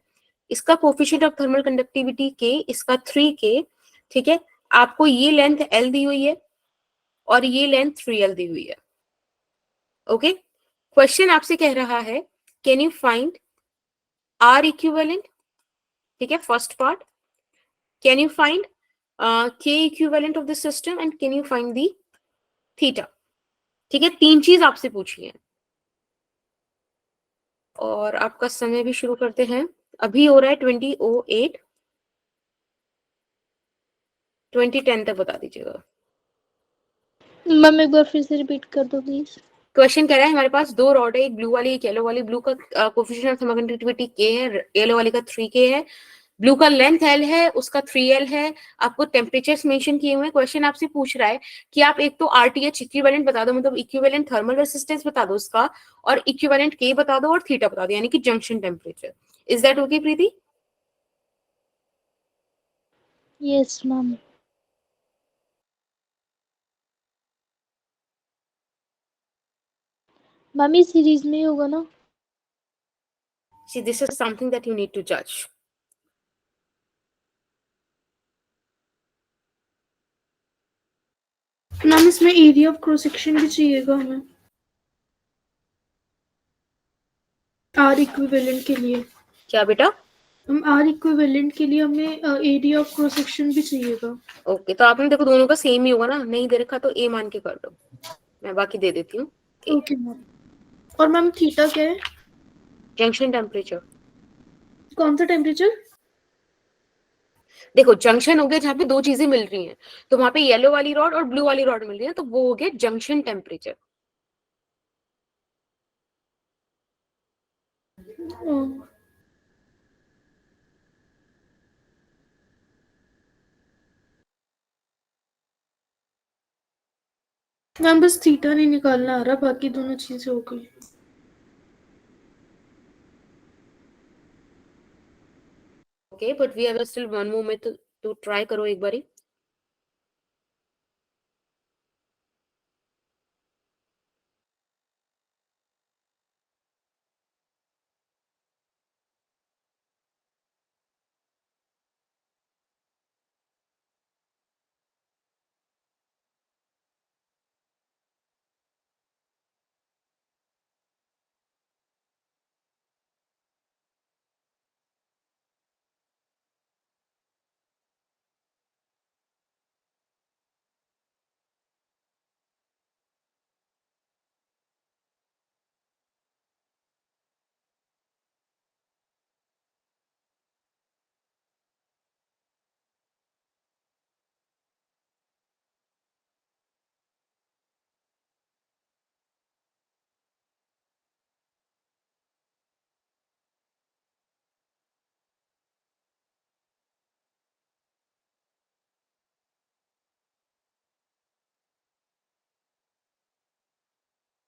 इसका कोफिशिएंट ऑफ थर्मल कंडक्टिविटी के, इसका 3K। ठीक है, आपको ये लेंथ L दी हुई है और ये लेंथ 3L दी हुई है। ओके, क्वेश्चन आपसे कह रहा है can you find R equivalent. ठीक है, first part, can you find K equivalent of the system and can you find the theta. ठीक है, तीन चीज आपसे पूछी है और आपका समय भी शुरू करते हैं। अभी हो रहा है 20:08, 20:10 तक बता दीजिएगा। मैम एक बार फिर से रिपीट कर दो प्लीज। क्वेश्चन कह रहा है हमारे पास दो रॉड है, एक ब्लू वाली एक येलो वाली। ब्लू का coefficient of thermal conductivity K है, येलो वाली का 3K है। ब्लू का लेंथ L है, उसका 3L है। आपको टेम्परेचर्स मेंशन किए हुए हैं। क्वेश्चन आपसे पूछ रहा है कि आप एक तो RTH इक्विवेलेंट बता दो, मतलब इक्विवेलेंट थर्मल रेजिस्टेंस बता दो उसका, और इक्विवेलेंट K बता दो और थीटा बता दो, यानी कि junction temperature. Is that okay Preeti? Yes ma'am. Ma'am ये सीरीज में ही होगा ना? See, this is something that you need to judge. Ma'am इसमें एरिया ऑफ क्रॉस सेक्शन भी चाहिएगा हमें आर इक्विवेलेंट के लिए। क्या बेटा? हम आर इक्विवेलेंट के लिए हमें एरिया ऑफ क्रॉस सेक्शन भी चाहिएगा। ओके, तो आपने देखो दोनों का सेम ही होगा ना, नहीं दे रखा तो A मान के कर दो, मैं बाकी दे देती हूँ। Okay ma'am. और मैम थीटा क्या है? Junction temperature. कौन सा टेम्परेचर? देखो जंक्शन हो गया जहाँ पे दो चीजें मिल रही हैं, तो वहां पे येलो वाली रॉड और ब्लू वाली रॉड मिल रही है, तो वो हो गया जंक्शन टेम्परेचर। मैम बस थीटा नहीं निकालना आ रहा, बाकी दोनों चीजें हो गई। Okay, but we have still one more method to try करो एक बारी।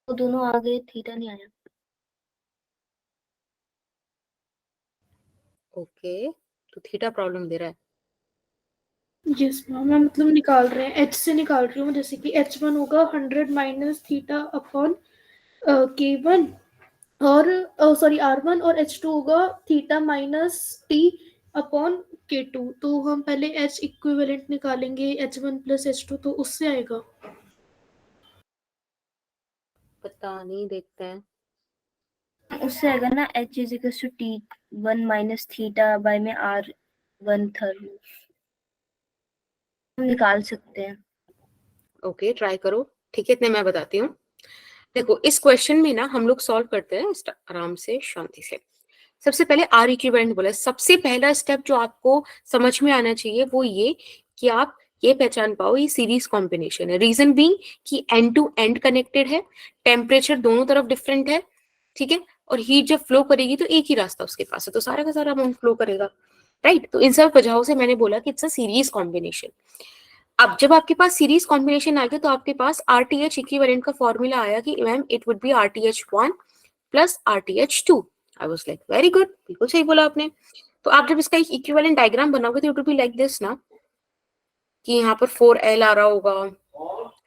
वो दोनों आ गए, थीटा नहीं आया। ओके, तो थीटा प्रॉब्लम दे रहा है। यस मैम, मैं मतलब निकाल रहे हैं, एच से निकाल रही हूँ, जैसे कि H1 होगा 100 माइनस थीटा अपॉन K1 और सॉरी R1, और H2 होगा theta minus T upon K2। तो हम पहले H इक्विवेलेंट निकालेंगे, H1 प्लस H2, तो उससे आएगा। पता नहीं, देखते हैं। उससे आएगा ना H is equal to T1 minus theta by में R1 थर्मल। निकाल सकते हैं। ओके, ट्राई करो। ठीक है, इतने मैं बताती हूँ। देखो, इस क्वेश्चन में ना हम लोग सॉल्व करते हैं आराम से, शांति से। सबसे पहले आर इक्विवेलेंट बोला। सबसे पहला स्टेप जो आपको समझ में आना चाहिए वो ये कि आप ये पहचान पाओ ये सीरीज कॉम्बिनेशन है। रीजन बीइंग कि एंड टू एंड कनेक्टेड है, टेम्परेचर दोनों तरफ डिफरेंट है, ठीक है, और हीट जब फ्लो करेगी तो एक ही रास्ता उसके पास है, तो सारा का सारा अमाउंट फ्लो करेगा, राइट। तो इन सब वजहों से मैंने बोला कि इट्स अ सीरीज कॉम्बिनेशन। अब जब आपके पास सीरीज कॉम्बिनेशन आ गया तो आपके पास RTH इक्विवेलेंट का फॉर्मूला आया कि ma'am it would B RTH1 plus RTH2। I was like very good, बिल्कुल सही बोला आपने। तो आप जब इसका एक इक्विवेलेंट डायग्राम बनाओगे तो it will be like this ना, कि यहाँ पर 4L आ रहा होगा,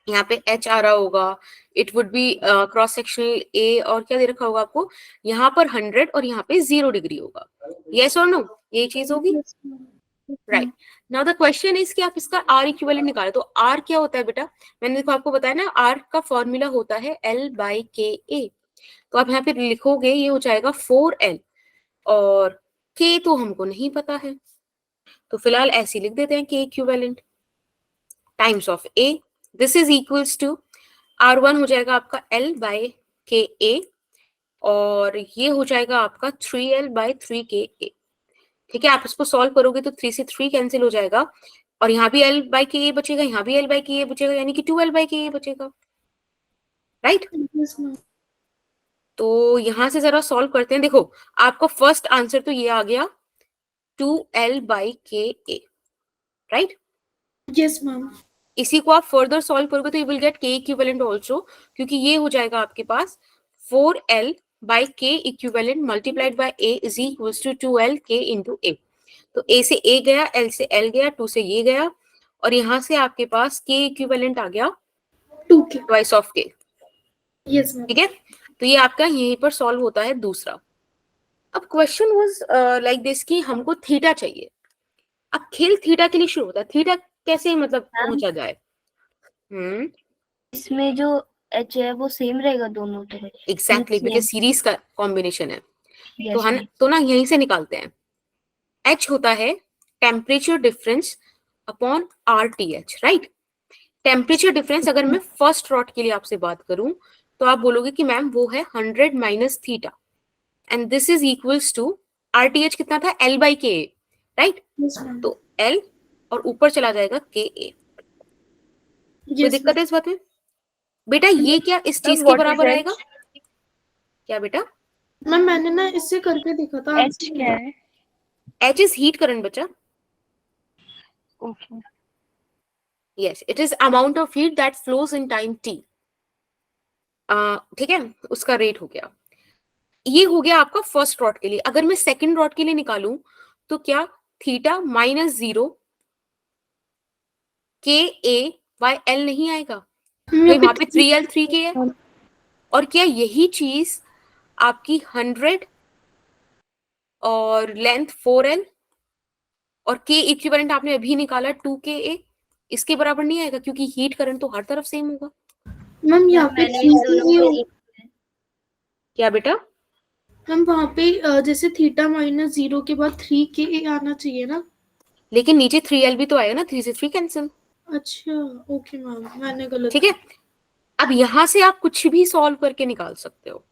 यहाँ पे H आ रहा होगा, it would B cross sectional A, और क्या दे रखा होगा आपको, यहाँ पर 100 और यहाँ पे 0 डिग्री होगा। यस और नो, ये चीज होगी, right. Now the question is कि आप इसका R इक्विवेलेंट निकालें। तो R क्या होता है बेटा, मैंने देखो आपको बताया ना, R का फॉर्मूला होता है L/KA। तो आप यहाँ पे लिखोगे, ये हो जाएगा 4L, और K तो हमको नहीं पता है, तो फिलहाल ऐसे लिख देते हैं K equivalent times of A। This is equals to R1 हो जाएगा आपका L/KA, और ये हो जाएगा आपका 3L/3KA। ठीक है, आप इसको सॉल्व करोगे तो 3 से 3 कैंसिल हो जाएगा, और यहाँ भी L/KA बचेगा, यहाँ भी L/KA बचेगा, यानी कि 2L/KA बचेगा, राइट। Yes, ma'am. तो यहां से जरा सॉल्व करते हैं। देखो, आपका फर्स्ट आंसर तो ये आ गया 2L/KA, राइट। Yes, ma'am. इसी को आप फर्दर सॉल्व करोगे तो you will get K equivalent also, क्योंकि ये हो जाएगा आपके पास 4L/K equivalent multiplied by A is equals to 2LK into A। तो A से A गया, L से L गया, 2 से ये गया, और यहां से आपके पास K इक्विवेलेंट आ गया 2K. Twice of K। Yes, ma'am. ठीक है, तो ये आपका यहीं पर सॉल्व होता है दूसरा। अब क्वेश्चन वाज लाइक दिस कि हमको थीटा चाहिए। अब खेल थीटा के लिए शुरू होता है, थीटा कैसे मतलब पहुंचा जाए। इसमें जो H है वो सेम रहेगा दोनों तरफ। एग्जैक्टली, बिकॉज सीरीज का कॉम्बिनेशन है। तो Yes, तो ना यहीं से निकालते हैं। H होता है temperature difference upon RTH, right. Temperature difference अगर मैं फर्स्ट रॉड के लिए आपसे बात करूं तो आप बोलोगे कि मैम वो है 100 minus theta, and this is equals to RTH कितना था, L/KA, राइट। Yes, ma'am. तो L और ऊपर चला जाएगा KA। कोई Yes, दिक्कत है इस बात में बेटा? ये क्या इस चीज के बराबर आएगा क्या बेटा? मैम मैंने ना इससे करके देखा था। H क्या है? H इज हीट करंट बच्चा। Okay. Yes, it is amount of heat that flows in time t. ठीक है, उसका रेट हो गया। ये हो गया आपका फर्स्ट रॉड के लिए। अगर मैं सेकंड रॉड के लिए निकालूं तो क्या, थीटा माइनस 0 KA/L नहीं आएगा, भाई वहां पे 3L 3K है। और क्या यही चीज आपकी 100 और लेंथ 4L और K इक्विवेलेंट आपने अभी निकाला 2KA, इसके बराबर नहीं आएगा, क्योंकि हीट करंट तो हर तरफ सेम होगा। मैम यहाँ पे मैंने इस दोनों को क्या बेटा? मैम वहाँ पे जैसे थीटा माइनस 0 के बाद 3K आना चाहिए ना। लेकिन नीचे 3L भी तो आएगा ना, 3 से 3 कैंसिल। अच्छा, ओके मैम, मैंने गलत। ठीक है, अब यहां से आप कुछ भी सॉल्व करके निकाल सकते हो,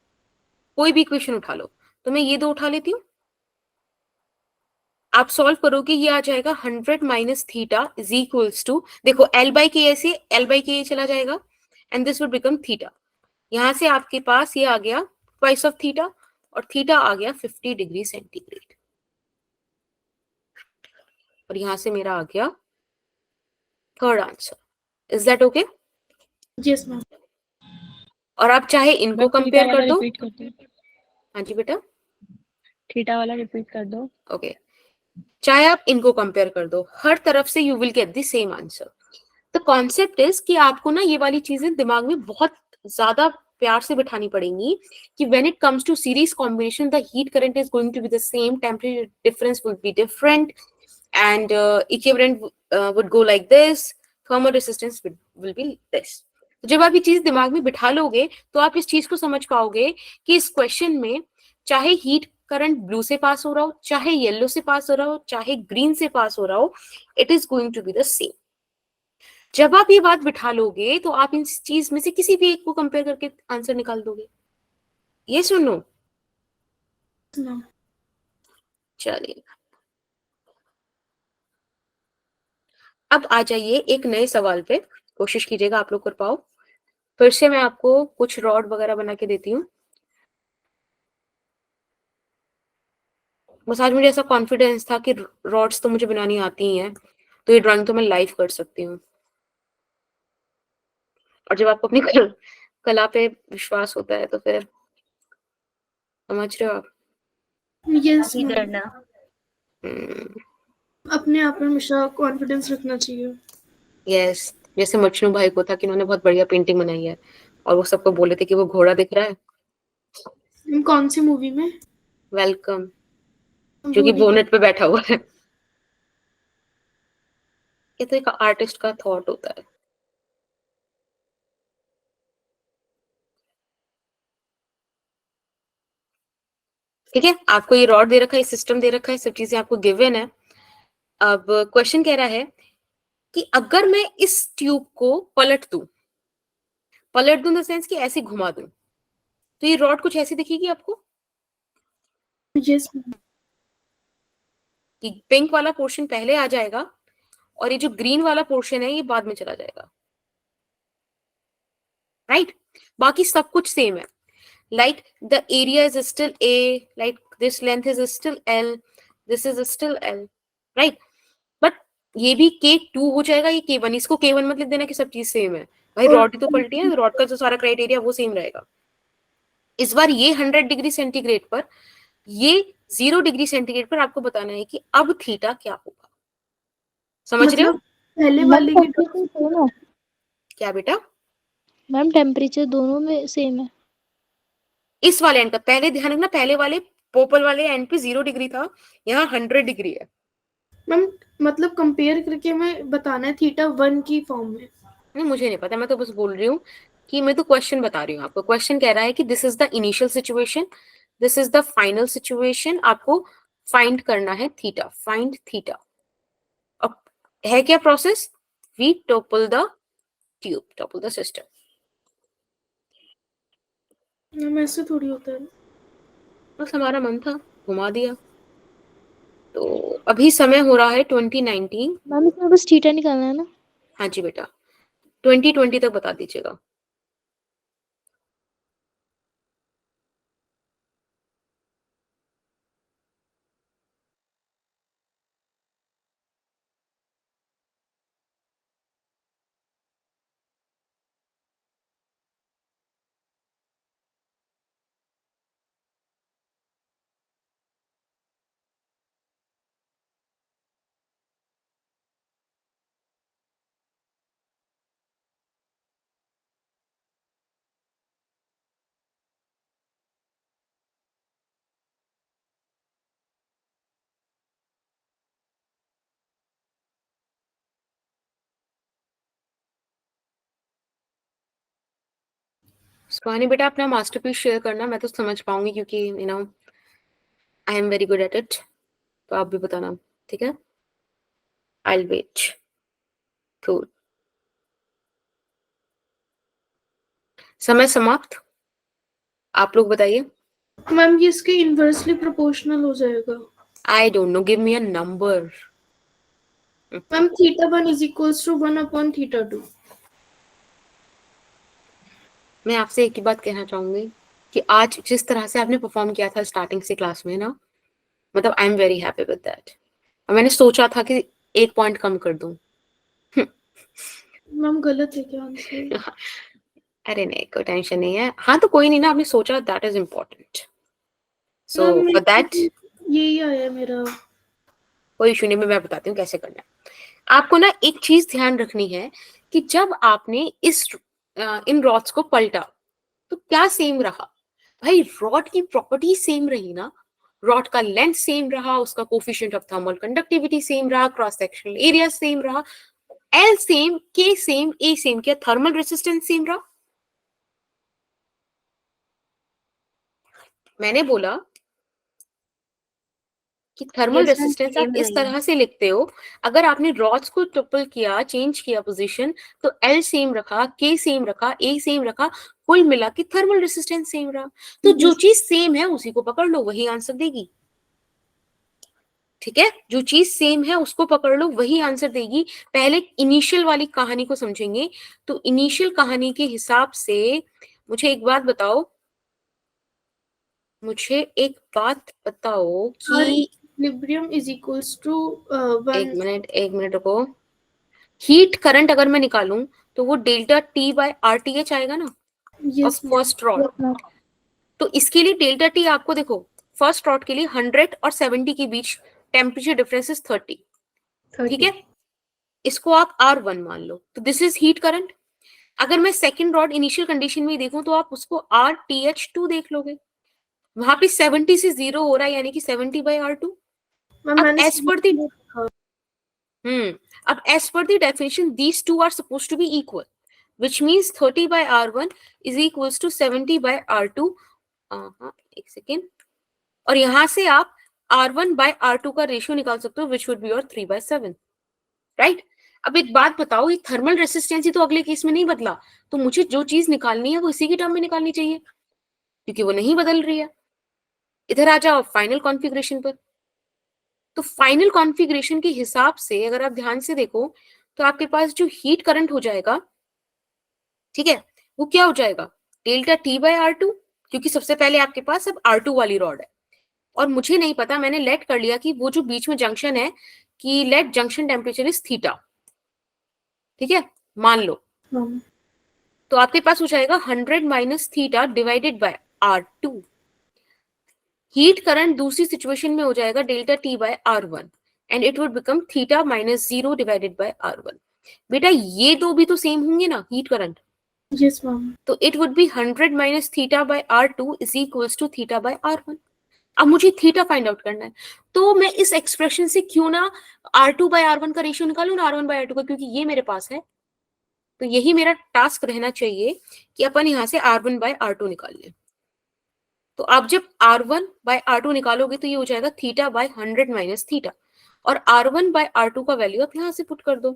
कोई भी इक्वेशन उठा लो। तो मैं ये दो उठा लेती हूँ, आप सॉल्व करोगे ये आ जाएगा 100 minus theta is equals to, देखो L/KA से L/KA चला जाएगा and this would become theta. यहां से आपके पास ये आ गया ट्वाइस ऑफ थीटा, और थीटा आ गया 50 डिग्री सेंटीग्रेड, और यहां से मेरा आ गया third answer. Is that okay? Yes ma'am. और आप चाहे इनको कंपेयर कर दो। रिपीट कर दो, हाँ जी बेटा, थीटा वाला रिपीट कर दो। ओके, चाहे आप इनको कंपेयर कर दो, हर तरफ से you will get the same answer. The concept is कि आपको ना ये वाली चीजें दिमाग में बहुत ज्यादा प्यार से बिठानी पड़ेंगी कि when it comes to series combination the heat current is going to be the same, temperature difference will be different, and equivalent would go like this, thermal resistance will be this. जब आप ये चीज दिमाग में बिठा लोगे तो आप इस चीज को समझ पाओगे कि इस क्वेश्चन में चाहे हीट करंट ब्लू से पास हो रहा हो, चाहे येलो से पास हो रहा हो, चाहे ग्रीन से पास हो रहा हो, it is going to be the same. जब आप ये बात बिठा लोगे तो आप इन चीज में से किसी भी एक को कंपेयर करके आंसर निकाल दोगे। ये सुनो, ना चलिए अब आ जाइए एक नए सवाल पे, कोशिश कीजिएगा आप लोग कर पाओ। फिर से मैं आपको कुछ रॉड वगैरह बना के देती हूँ। बस आज मुझे ऐसा कॉन्फिडेंस था कि रॉड्स तो मुझे बनानी आती ही हैं, तो ये ड्राइंग तो मैं लाइव कर सकती हूँ। और जब आपको अपनी कला पे विश्वास होता है तो फिर समझ रहे हो आप। यस ही करना। अपने आप में हमेशा कॉन्फिडेंस रखना चाहिए। यस, जैसे मजनू भाई को था कि उन्होंने बहुत बढ़िया पेंटिंग बनाई है और वो सबको बोले थे कि वो घोड़ा दिख रहा है। कौन सी मूवी में? वेलकम, जो वो कि नहीं बोनेट पे बैठा हुआ है। ये तो एक आर्टिस्ट का थॉट होता है। ठीक है, आपको ये रॉड दे रखा है, सिस्टम दे रखा है, सब चीजें आपको गिवन है। अब क्वेश्चन कह रहा है कि अगर मैं इस ट्यूब को पलट दूं इन द सेंस कि ऐसे घुमा दूं, तो ये रॉड कुछ ऐसी दिखेगी आपको यस कि पिंक वाला पोर्शन पहले आ जाएगा और ये जो ग्रीन वाला पोर्शन है ये बाद में चला जाएगा, राइट? बाकी सब कुछ सेम है, like the area is still A, like this length is still L, this is still L, right? But ये भी K2 हो जाएगा, ये K1, इसको K1 मत लिख देना कि सब चीज सेम है भाई, और रॉड ही तो पलटी है, रॉड का जो सारा क्राइटेरिया वो सेम रहेगा। इस बार ये 100 डिग्री सेंटीग्रेड पर, ये 0 डिग्री सेंटीग्रेड पर आपको बताना है कि अब थीटा क्या होगा। समझ रहे हो? मतलब पहले मैम वाले की टेम्परेचर सेम है। क्या बेटा? मैम टेम्परेचर दोनों में सेम है। इस वाले एंड का पहले ध्यान रखना, पहले वाले पर्पल वाले एंड पे 0 डिग्री था, यहाँ 100 डिग्री है। मैम मतलब कंपेयर करके हमें बताना है थीटा 1 की फॉर्म में। नहीं, मुझे नहीं पता, मैं तो बस बोल रही हूँ कि मैं तो क्वेश्चन बता रही हूँ आपको। क्वेश्चन कह रहा है कि this is the initial situation, this is the final situation, आपको फाइंड करना है थीटा, फाइंड थीटा। अब है क्या process? We topple the tube, topple the system. Ma'am ऐसे थोड़ी होता है। बस हमारा मन था, घुमा दिया। तो अभी समय हो रहा है 2019। मैम इसमें बस थीटा निकालना है ना। हाँ जी बेटा, 2020 तक बता दीजिएगा। सुहानी बेटा अपना मास्टरपीस शेयर करना, मैं तो समझ पाऊंगी क्योंकि you know I am very good at it. तो आप भी बताना, ठीक है? I will wait. कूल। समय समाप्त। आप लोग बताइए। मैम ये इसके इनवर्सली प्रोपोर्शनल हो जाएगा। I don't know, give me a number. Ma'am theta 1 is equals to 1 upon theta 2। मैं आपसे एक ही बात कहना चाहूंगी कि आज जिस तरह से आपने परफॉर्म किया था स्टार्टिंग से क्लास में ना, मतलब आई am very happy with that. और मैंने सोचा था कि 1 पॉइंट कम कर दूं। मैम गलत है क्या आंसर? अरे नहीं, कोई टेंशन नहीं है। हाँ तो कोई नहीं ना, आपने सोचा, that is important. So ma'am for that यही आया मेरा। कोई इशू नहीं, मैं बताती हूँ कैसे करना है। आपको ना एक चीज ध्यान रखनी है कि जब आपने इन रॉड्स को पलटा तो क्या सेम रहा? भाई रॉड की प्रॉपर्टी सेम रही ना, रॉड का लेंथ सेम रहा, उसका coefficient of thermal conductivity same रहा, क्रॉस सेक्शनल एरिया सेम रहा, एल सेम, के सेम, ए सेम। क्या थर्मल रेसिस्टेंस सेम रहा? मैंने बोला कि थर्मल Yes, ma'am, रेसिस्टेंस आप same इस रहेगा। तरह से लिखते हो, अगर आपने रॉड्स को ट्रिपल किया, चेंज किया पोजीशन, तो एल सेम रखा, के सेम रखा, ए सेम रखा, कुल मिला के थर्मल रेसिस्टेंस सेम रहा। तो जो चीज सेम है उसी को पकड़ लो, वही आंसर देगी। ठीक है, जो चीज सेम है उसको पकड़ लो, वही आंसर देगी। पहले इनिशियल वाली कहानी को समझेंगे। तो इनिशियल कहानी के हिसाब से मुझे एक बात बताओ, मुझे एक बात बताओ R कि equilibrium is equals to एक मिनट रुको। हीट करंट अगर मैं निकालूं तो वो delta T by R T H आएगा ना, yes of first rod. Yes, ma'am. तो इसके लिए डेल्टा टी आपको देखो, फर्स्ट रॉड के लिए 100 और 70 के बीच टेम्परेचर डिफरेंस इज 30। ठीक है, इसको आप R1 मान लो, तो दिस इज हीट करंट। अगर मैं सेकंड रॉड इनिशियल कंडीशन में देखूं तो आप उसको RTH2 देख लोगे, वहां पे 70 से 0 हो रहा है, यानी कि 70 बाय R2। मैम अब मैंने एज पर दी अब as per the definition these two are supposed to be equal, which means 30 by R1 is equals to 70 by R2। एक सेकेंड, और यहां से आप R1 by R2 का रेशियो निकाल सकते हो, which would be your 3/7, right. अब एक बात बताओ, ये थर्मल रेसिस्टेंस तो अगले केस में नहीं बदला, तो मुझे जो चीज निकालनी है वो इसी की टर्म में निकालनी चाहिए, क्योंकि वो नहीं बदल रही है। इधर आ जाओ फाइनल कॉन्फ़िगरेशन पर। तो फाइनल कॉन्फ़िगरेशन के हिसाब से अगर आप ध्यान से देखो तो आपके पास जो हीट करंट हो जाएगा, ठीक है, वो क्या हो जाएगा, डेल्टा टी बाय R2, क्योंकि सबसे पहले आपके पास अब R2 वाली रॉड है, और मुझे नहीं पता, मैंने लेट कर लिया कि वो जो बीच में जंक्शन है, कि let junction temperature is theta. ठीक है, मान लो, ma'am. तो आपके पास हो जाएगा 100 minus theta divided by R2। Heat current दूसरी सिचुएशन में हो जाएगा delta T by R1 and it would become theta minus 0 divided by R1। बेटा ये दो भी तो सेम होंगे ना, हीट करंट, Yes, ma'am. तो it would be 100 minus theta by R2 is equals to theta by R1। अब मुझे थीटा फाइंड आउट करना है, तो मैं इस एक्सप्रेशन से क्यों ना R2 बाय R1 का रेशियो निकालूं ना R1 बाय R2 का, क्योंकि ये मेरे पास है। तो यही मेरा टास्क रहना चाहिए कि अपन यहां से R1 बाय R2 निकाल लें। तो आप जब R1 बाय R2 निकालोगे तो ये हो जाएगा थीटा बाय 100 माइनस थीटा, और R1 बाय R2 का वैल्यू आप यहां से पुट कर दो,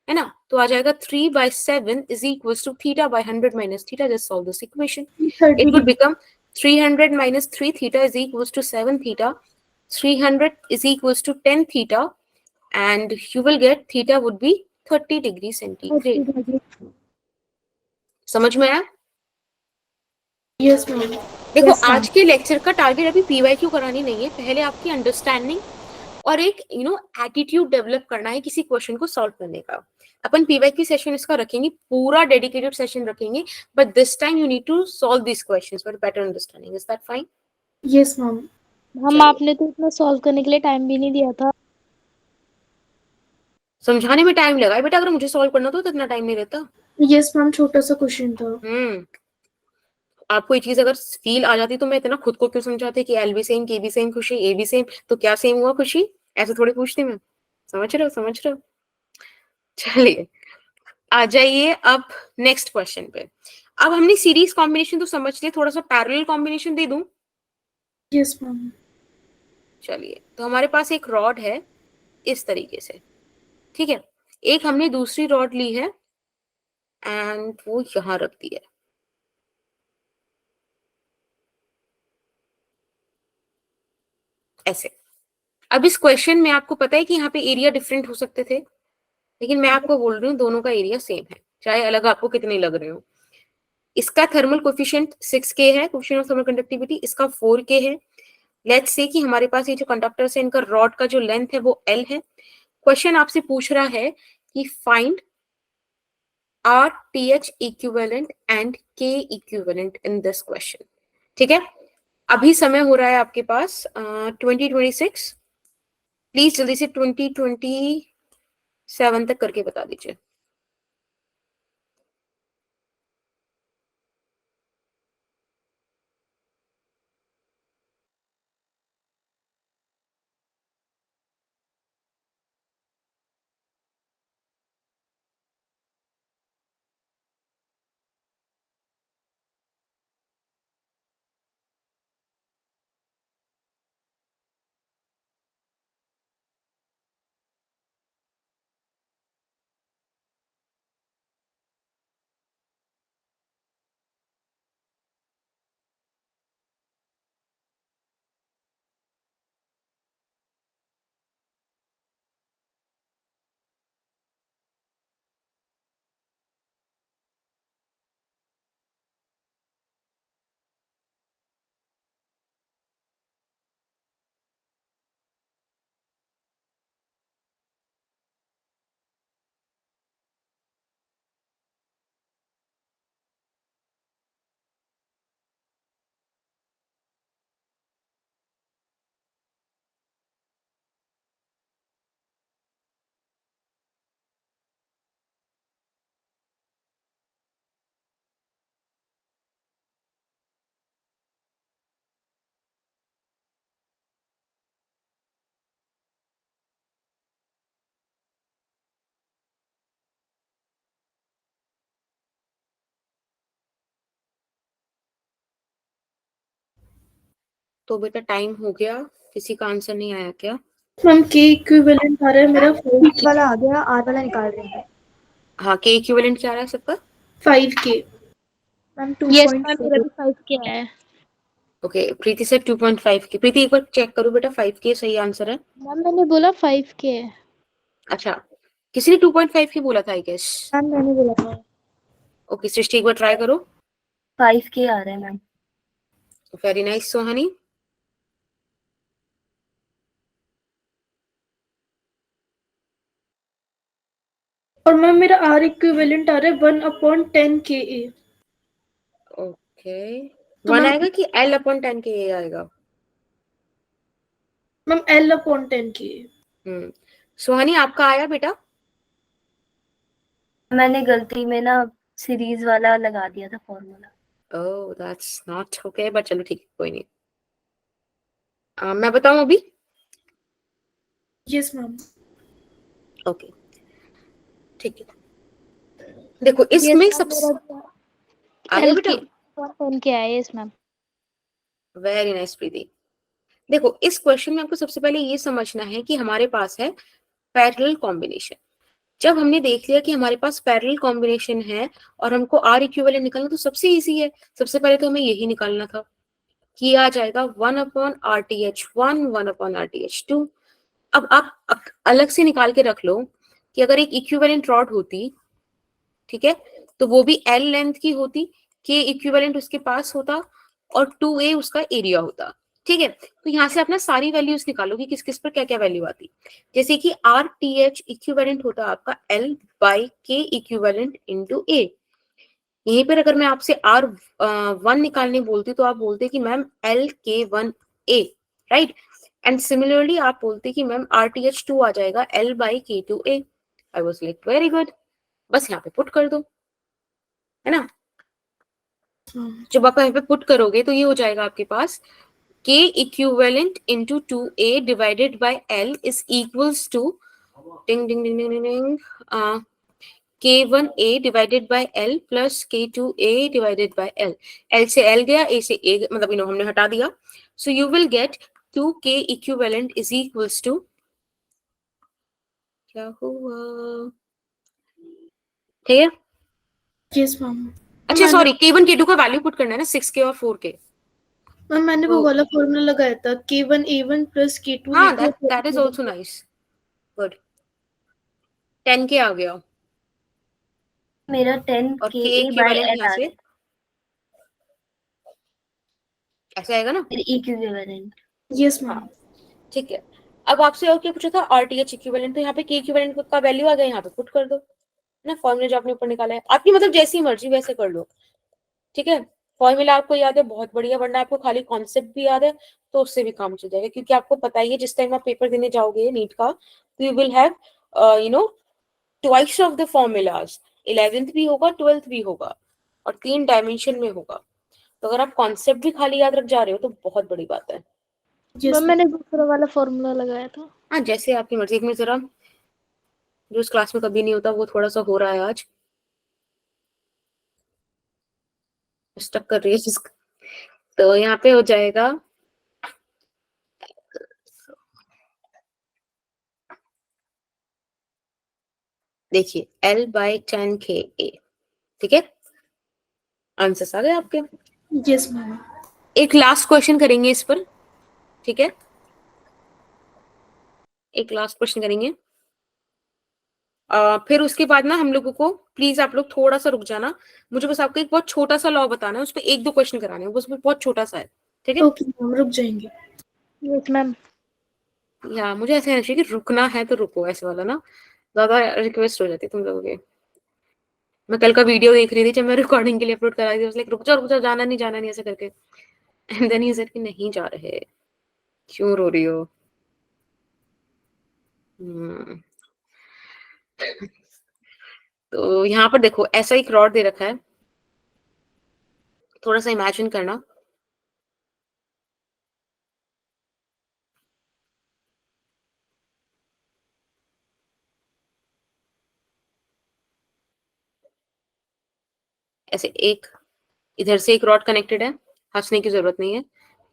है ना। तो आ जाएगा 3/7 is equal to theta by 100 minus theta. Just solve this equation, 30 it would become 300 minus 3 theta is equals to 7 theta. 300 is equals to 10 theta, and you will get theta would be 30 degree centigrade. समझ में आया? yes, ma'am. देखो Yes, ma'am. आज के lecture का target अभी PYQ करानी नहीं है, पहले आपकी अंडरस्टैंडिंग और एक एटीट्यूड डेवलप करना है किसी क्वेश्चन को सॉल्व करने का। अपन PYQ सेशन इसका रखेंगे, पूरा डेडिकेटेड सेशन रखेंगे, but this time you need to solve this questions for better understanding. Is that fine? Yes, ma'am. हम आपने तो इतना सॉल्व करने के लिए टाइम भी नहीं दिया था। समझाने में टाइम लगा है बेटा, अगर मुझे सॉल्व करना तो इतना टाइम नहीं रहता। Yes, ma'am. छोटा सा क्वेश्चन था। आपको ये चीज अगर फील आ जाती तो मैं इतना खुद को क्यों समझाती कि एल भी सेम, के भी सेम, खुशी ए भी सेम, तो क्या सेम हुआ खुशी, ऐसे थोड़ी पूछती मैं। समझ रहे हो, समझ रहे हो? चलिए आ जाइए अब नेक्स्ट क्वेश्चन पे। अब हमने सीरीज कॉम्बिनेशन तो समझ लिया, थोड़ा सा पैरेलल कॉम्बिनेशन दे दूं। Yes, ma'am. चलिए, तो हमारे पास एक रॉड है इस तरीके से, ठीक है, एक हमने दूसरी रॉड ली है एंड वो यहां रख दी है, ऐसे। अब इस क्वेश्चन में आपको पता है कि यहाँ पे एरिया डिफरेंट हो सकते थे, लेकिन मैं आपको बोल रही हूँ दोनों का एरिया सेम है, चाहे अलग आपको कितने लग रहे हो। इसका थर्मल कोफिशिएंट 6K है, कोफिशिएंट ऑफ थर्मल कंडक्टिविटी, इसका 4K है। लेट्स से कि हमारे पास ये जो कंडक्टर्स है इनका रॉड का जो लेंथ है वो L है। क्वेश्चन आपसे पूछ रहा है कि find RTH equivalent and K equivalent in this question. ठीक है, अभी समय हो रहा है आपके पास 2026, प्लीज जल्दी से 2027 तक करके बता दीजिए। तो बेटा टाइम हो गया, किसी का आंसर नहीं आया क्या? मैम के इक्विवेलेंट आ रहा है मेरा हीट वाला आ गया, आर वाला निकाल रहे हैं। हाँ, के इक्विवेलेंट क्या आ रहा है सबका? 5K। मैम यस मैम, मेरा 2.4। भी 5 के है। ओके, प्रीति से 2.5 के। प्रीति एक बार चेक करो बेटा, 5 के सही आंसर है? मैम मैंने बोला 5 के है। अच्छा, किसी ने 2.5 के बोला था आई गेस। मैम मैंने बोला था। ओके, सृष्टि एक बार ट्राई करो। 5K आ रहा है मैम। Very nice Sohani. और मैम मेरा आर इक्विवेलेंट आ रहा है 1/10KA। ओके, तो 1 मैम आएगा कि L/10 के आएगा? Ma'am L/10KA। सोहानी आपका आया बेटा? मैंने गलती में ना सीरीज वाला लगा दिया था formula. Oh that's not okay, but चलो ठीक है, कोई नहीं। मैं बताऊं अभी? Yes ma'am. ओके ठीक है, देखो यस इसमें मैम, सबसे मेरा आ गया 10 बेटा? के 10 के है। Yes ma'am. वेरी नाइस प्रीति। देखो इस क्वेश्चन में आपको सबसे पहले ये समझना है कि हमारे पास है पैरेलल कॉम्बिनेशन। जब हमने देख लिया कि हमारे पास पैरेलल कॉम्बिनेशन है और हमको आर इक्विवेलेंट निकालना, तो सबसे इजी है। सबसे पहले तो हमें यही निकालना था कि आ जाएगा 1/RTH1 1/RTH2। अब आप अलग से निकाल के रख लो कि अगर एक इक्विवेलेंट रॉड होती, ठीक है, तो वो भी L लेंथ की होती, के इक्विवेलेंट उसके पास होता और 2A उसका एरिया होता। ठीक है, तो यहाँ से अपना सारी वैल्यूज निकालो कि किस किस पर क्या क्या वैल्यू आती। जैसे कि RTH इक्विवेलेंट होता आपका L/K इक्विवेलेंट इंटू A। यहीं पर अगर मैं आपसे R1 निकालने बोलती तो आप बोलते कि ma'am LK1A, right. And similarly आप बोलते कि मैम RTH2 आ जाएगा L/K2A। I was like very good, बस यहाँ पे पुट कर दो, है ना। जब आप यहाँ पे पुट करोगे तो ये हो जाएगा आपके पास K equivalent into 2A divided by L is equals to ding ding ding ding ding K1A divided by L plus K2A divided by L। L से L गया, A से A मतलब हमने हटा दिया। So you will get 2K equivalent is equals to, क्या हुआ, ठीक है। Yes ma'am. अच्छा सॉरी, K1 K2 का वैल्यू पुट करना है ना, 6K और 4K। मैम मैंने वो वाला फॉर्मूला लगाया था K1A1 प्लस K2 हाँ, that is also nice, good। 10K आ गया मेरा और 10KA K by equivalent L यहाँ आ से रहा है। ऐसे आएगा ना? इक्विवेलेंट। Yes ma'am. हाँ ठीक है। अब आपसे और क्या पूछा था? RTH इक्विवेलेंट, तो यहाँ पे K इक्विवेलेंट का वैल्यू आ गया, यहाँ पे पुट कर दो ना। फॉर्मूला जो आपने ऊपर निकाला है, आपकी मतलब जैसी मर्जी वैसे कर लो, ठीक है। फॉर्मूला आपको याद है, बहुत बढ़िया, वरना आपको खाली कॉन्सेप्ट भी याद है तो उससे भी काम चल जाएगा, क्योंकि आपको पता ही है जिस टाइम आप पेपर देने जाओगे नीट का, तो you will have you know twice of the formulas. 11th भी होगा, 12th भी होगा, और 3 डायमेंशन में होगा। तो अगर आप कॉन्सेप्ट भी खाली याद रख जा रहे हो तो बहुत बड़ी बात है। मैम मैंने दूसरा वाला फॉर्मूला लगाया था। हाँ, जैसे आपकी मर्जी। एक मिनट जरा, जो इस क्लास में कभी नहीं होता वो थोड़ा सा हो रहा है आज, स्टक कर रही है जिसका। तो यहाँ पे हो जाएगा देखिए L/10KA, ठीक है। आंसर आ गए आपके। Yes ma'am. एक लास्ट क्वेश्चन करेंगे इस पर, ठीक है, एक लास्ट क्वेश्चन करेंगे। फिर उसके बाद ना हम लोगों को, प्लीज आप लोग थोड़ा सा रुक जाना, मुझे बस आपको एक बहुत छोटा सा लॉ बताना है, उस पर 1-2 क्वेश्चन कराने हैं, बस बहुत छोटा सा है, ठीक है। ओके मैम, रुक जाएंगे। Yes ma'am. या मुझे ऐसा होना चाहिए कि रुकना है तो रुको, ऐसे वाला ना ज्यादा रिक्वेस्ट हो जाती है तुम लोगों के। मैं कल का वीडियो देख रही थी जब मैं रिकॉर्डिंग के लिए अपलोड करा रही थी, लाइक रुक जाओ जाना नहीं ऐसे करके। एंड देन ही सेड कि नहीं जा रहे, क्यों रो रही हो? तो यहाँ पर देखो ऐसा एक रॉड दे रखा है, थोड़ा सा इमेजिन करना। ऐसे एक इधर से एक रॉड कनेक्टेड है, हंसने की जरूरत नहीं है।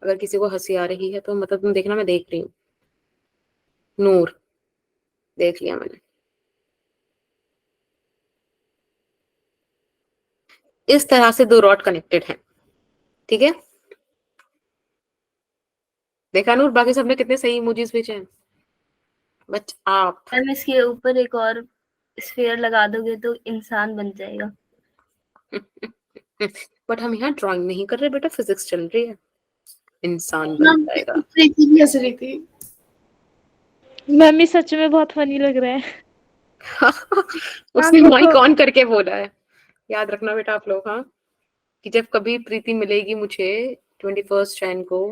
अगर किसी को हंसी आ रही है तो मतलब तुम देखना, मैं देख रही हूँ। नूर, देख लिया मैंने। इस तरह से दो रॉड कनेक्टेड हैं, ठीक है। देखा नूर, बाकी सबने कितने सही इमोजीज भेजे हैं, बट आप मैम इसके ऊपर एक और स्फीयर लगा दोगे तो इंसान बन जाएगा। बट हम यहाँ ड्राइंग नहीं कर रहे बेटा, फिजिक्स चल रही है। इंसान बन मैम जाएगा। प्रीति भी हंस रही थी। मम्मी सच में बहुत फनी लग रहा है। उसने हाँ, माइक ऑन करके बोला है। याद रखना बेटा आप लोग, हाँ, कि जब कभी प्रीति मिलेगी मुझे 21 जैन को,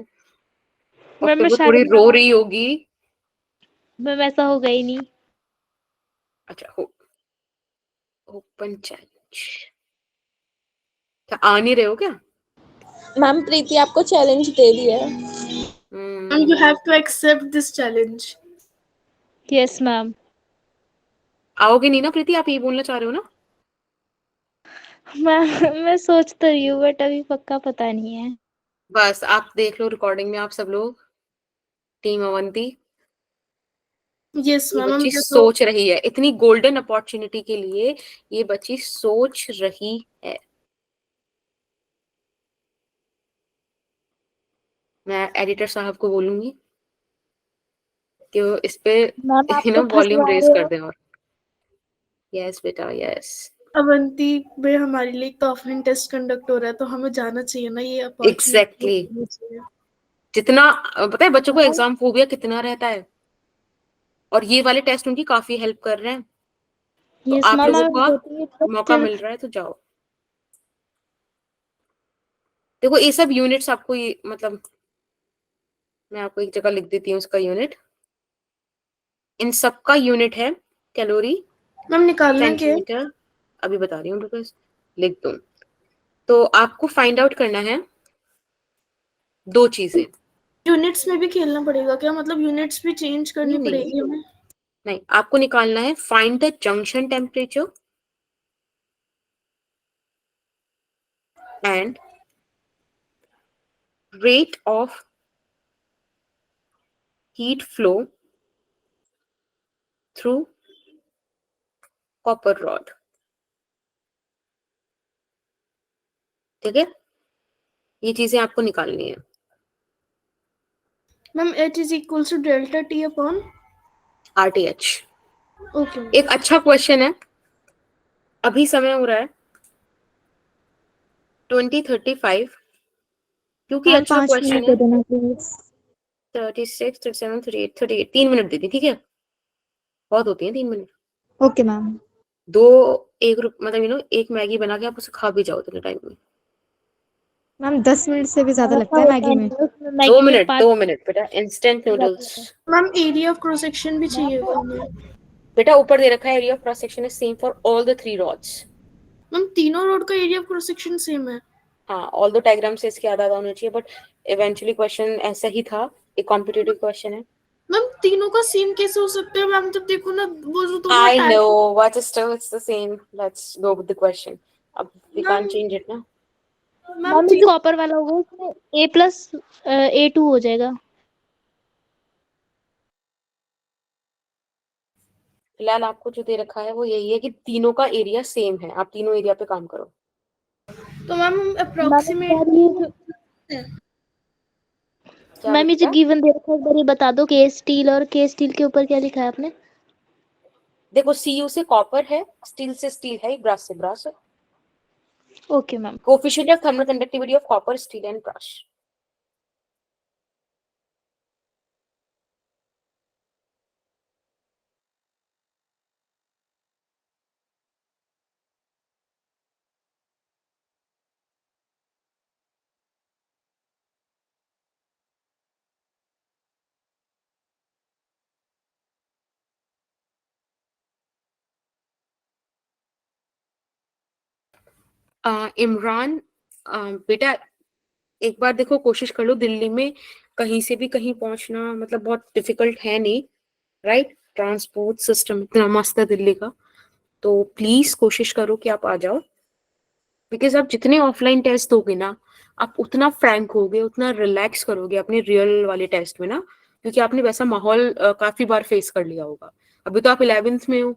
और मैम फिर मैं वो थोड़ी शायद रो रही होगी। मैम ऐसा होगा ही नहीं। अच्छा, हो ओपन चैलेंज, क्या आ नहीं रहे हो क्या? मैम प्रीति आपको चैलेंज दे दिया है। Ma'am you have to accept this challenge. Yes ma'am. आओगे नहीं ना प्रीति, आप ये बोलना चाह रहे हो ना? मैं सोच तो रही हूँ बट अभी पक्का पता नहीं है। बस आप देख लो रिकॉर्डिंग में, आप सब लोग, टीम अवंती, यस ये मैम, हम बच्ची जैसे सोच रही है, इतनी गोल्डन अपॉर्चुनिटी के लिए ये बच्ची सोच रही है। मैं एडिटर साहब को बोलूंगी कि वो इस पे मैम आप तो वॉल्यूम फंसवा रेज रहे कर हो। दे। और यस बेटा, यस, अवंती में हमारे लिए एक ऑफलाइन टेस्ट कंडक्ट हो रहा है, तो हमें जाना चाहिए ना, ये एग्जैक्टली। अपॉर्चुनिटी। जितना पता है बच्चों को एग्जाम फोबिया कितना रहता है, और ये वाले टेस्ट उनकी काफी हेल्प कर रहे हैं, तो यस आप मैम लोगों मैं का सोच रही हूँ मौका मिल रहा है तो जाओ। देखो ये सब यूनिट्स आपको मतलब मैं आपको एक जगह लिख देती हूँ इसका यूनिट। इन सब का यूनिट है कैलोरी, मैम निकालना क्या है? सेंटीमीटर। अभी बता रही हूँ, रुको लिख दूं। तो आपको फाइंड आउट करना है दो चीजें। यूनिट्स में भी खेलना पड़ेगा क्या? मतलब यूनिट्स भी चेंज करनी नहीं पड़ेगी हमें? नहीं, आपको निकालना है find the junction temperature and rate of heat flow through copper rod, ठीक है। ये चीजें आपको निकालनी है। Ma'am H is equal to delta T upon RTH। Okay. एक अच्छा क्वेश्चन है, अभी समय हो रहा है 20:35, क्योंकि मैम अच्छा 5 क्वेश्चन मिनट है। दे देना प्लीज। 36, 37, 38, 38, 3 मिनट देती, ठीक है, बहुत होती है 3 मिनट। Okay ma'am. दो एक मतलब एक मैगी बना के आप उसे खा भी जाओ इतने टाइम में। मैम 10 मिनट से भी ज्यादा ऐसा लगता है होता मैगी में। नहीं है, उसमें 2 मैगी के मिनट, 5 2 मिनट बेटा, इंस्टेंट जाते नूडल्स। हैं। Ma'am area of cross section भी चाहिए हमें। बेटा ऊपर दे रखा है area of cross section is same for all the 3 rods। Ma'am तीनों रोड का area of cross section same है। हाँ, ऑल द डायग्राम से इसके आधा आधा होना चाहिए, बट इवेंचुअली क्वेश्चन ऐसा ही था, एक कॉम्पिटिटिव क्वेश्चन है। मैम तीनों का सेम कैसे हो सकता है मैम? जब देखो ना वो जो दोनों I type. know, but still it's the same. Let's go with the question. अब we can't change it ना। मैम मैम तीनों कॉपर वाला होगा उसमें A+A2 हो जाएगा। फिलहाल आपको जो दे रखा है वो यही है कि तीनों का एरिया सेम है, आप तीनों एरिया पे काम करो। तो मैम मैम एक बार क्या मैम ये जो बेटा? गिवन दे रखा है एक बार ये बता दो, के स्टील और के स्टील के ऊपर क्या लिखा है आपने? देखो Cu से कॉपर है, स्टील से स्टील है, ब्रास से ब्रास है। Okay ma'am. Coefficient of thermal conductivity of copper, steel and brass. Imran, बेटा एक बार देखो कोशिश कर लो, दिल्ली में कहीं से भी कहीं पहुंचना मतलब बहुत डिफिकल्ट है नहीं, राइट। ट्रांसपोर्ट सिस्टम इतना मस्त है दिल्ली का, तो प्लीज कोशिश करो कि आप आ जाओ। बिकॉज आप जितने ऑफलाइन टेस्ट दोगे ना, आप उतना फ्रैंक होगे, उतना रिलैक्स करोगे अपने रियल वाले टेस्ट में ना, क्योंकि आपने वैसा माहौल काफी बार फेस कर लिया होगा। अभी तो आप 11th में हो।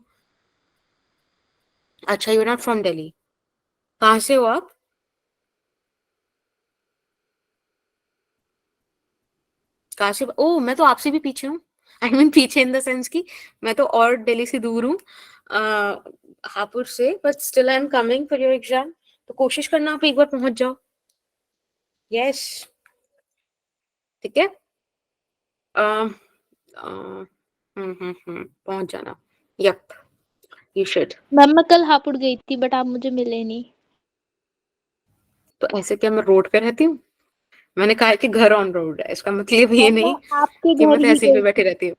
अच्छा, you are not from Delhi. कहाँ से हो आप? कहाँ से? ओ, मैं तो आपसे भी पीछे हूँ। आई मीन पीछे इन द सेंस की मैं तो और दिल्ली से दूर हूँ, हापुड़ से, but still I am coming for your exam. तो कोशिश करना आप एक बार पहुंच जाओ। यस, ठीक है। पहुंच जाना। Yup, you should. मैम मैं कल हापुड़ गई थी बट आप मुझे मिले नहीं। तो ऐसे क्या मैं रोड पे रहती हूँ? मैंने कहा है कि घर ऑन रोड है, इसका मतलब ये मैम नहीं मैं आपके कि मैं घर ही तहसील पे गई बैठी थी। रहती हूँ।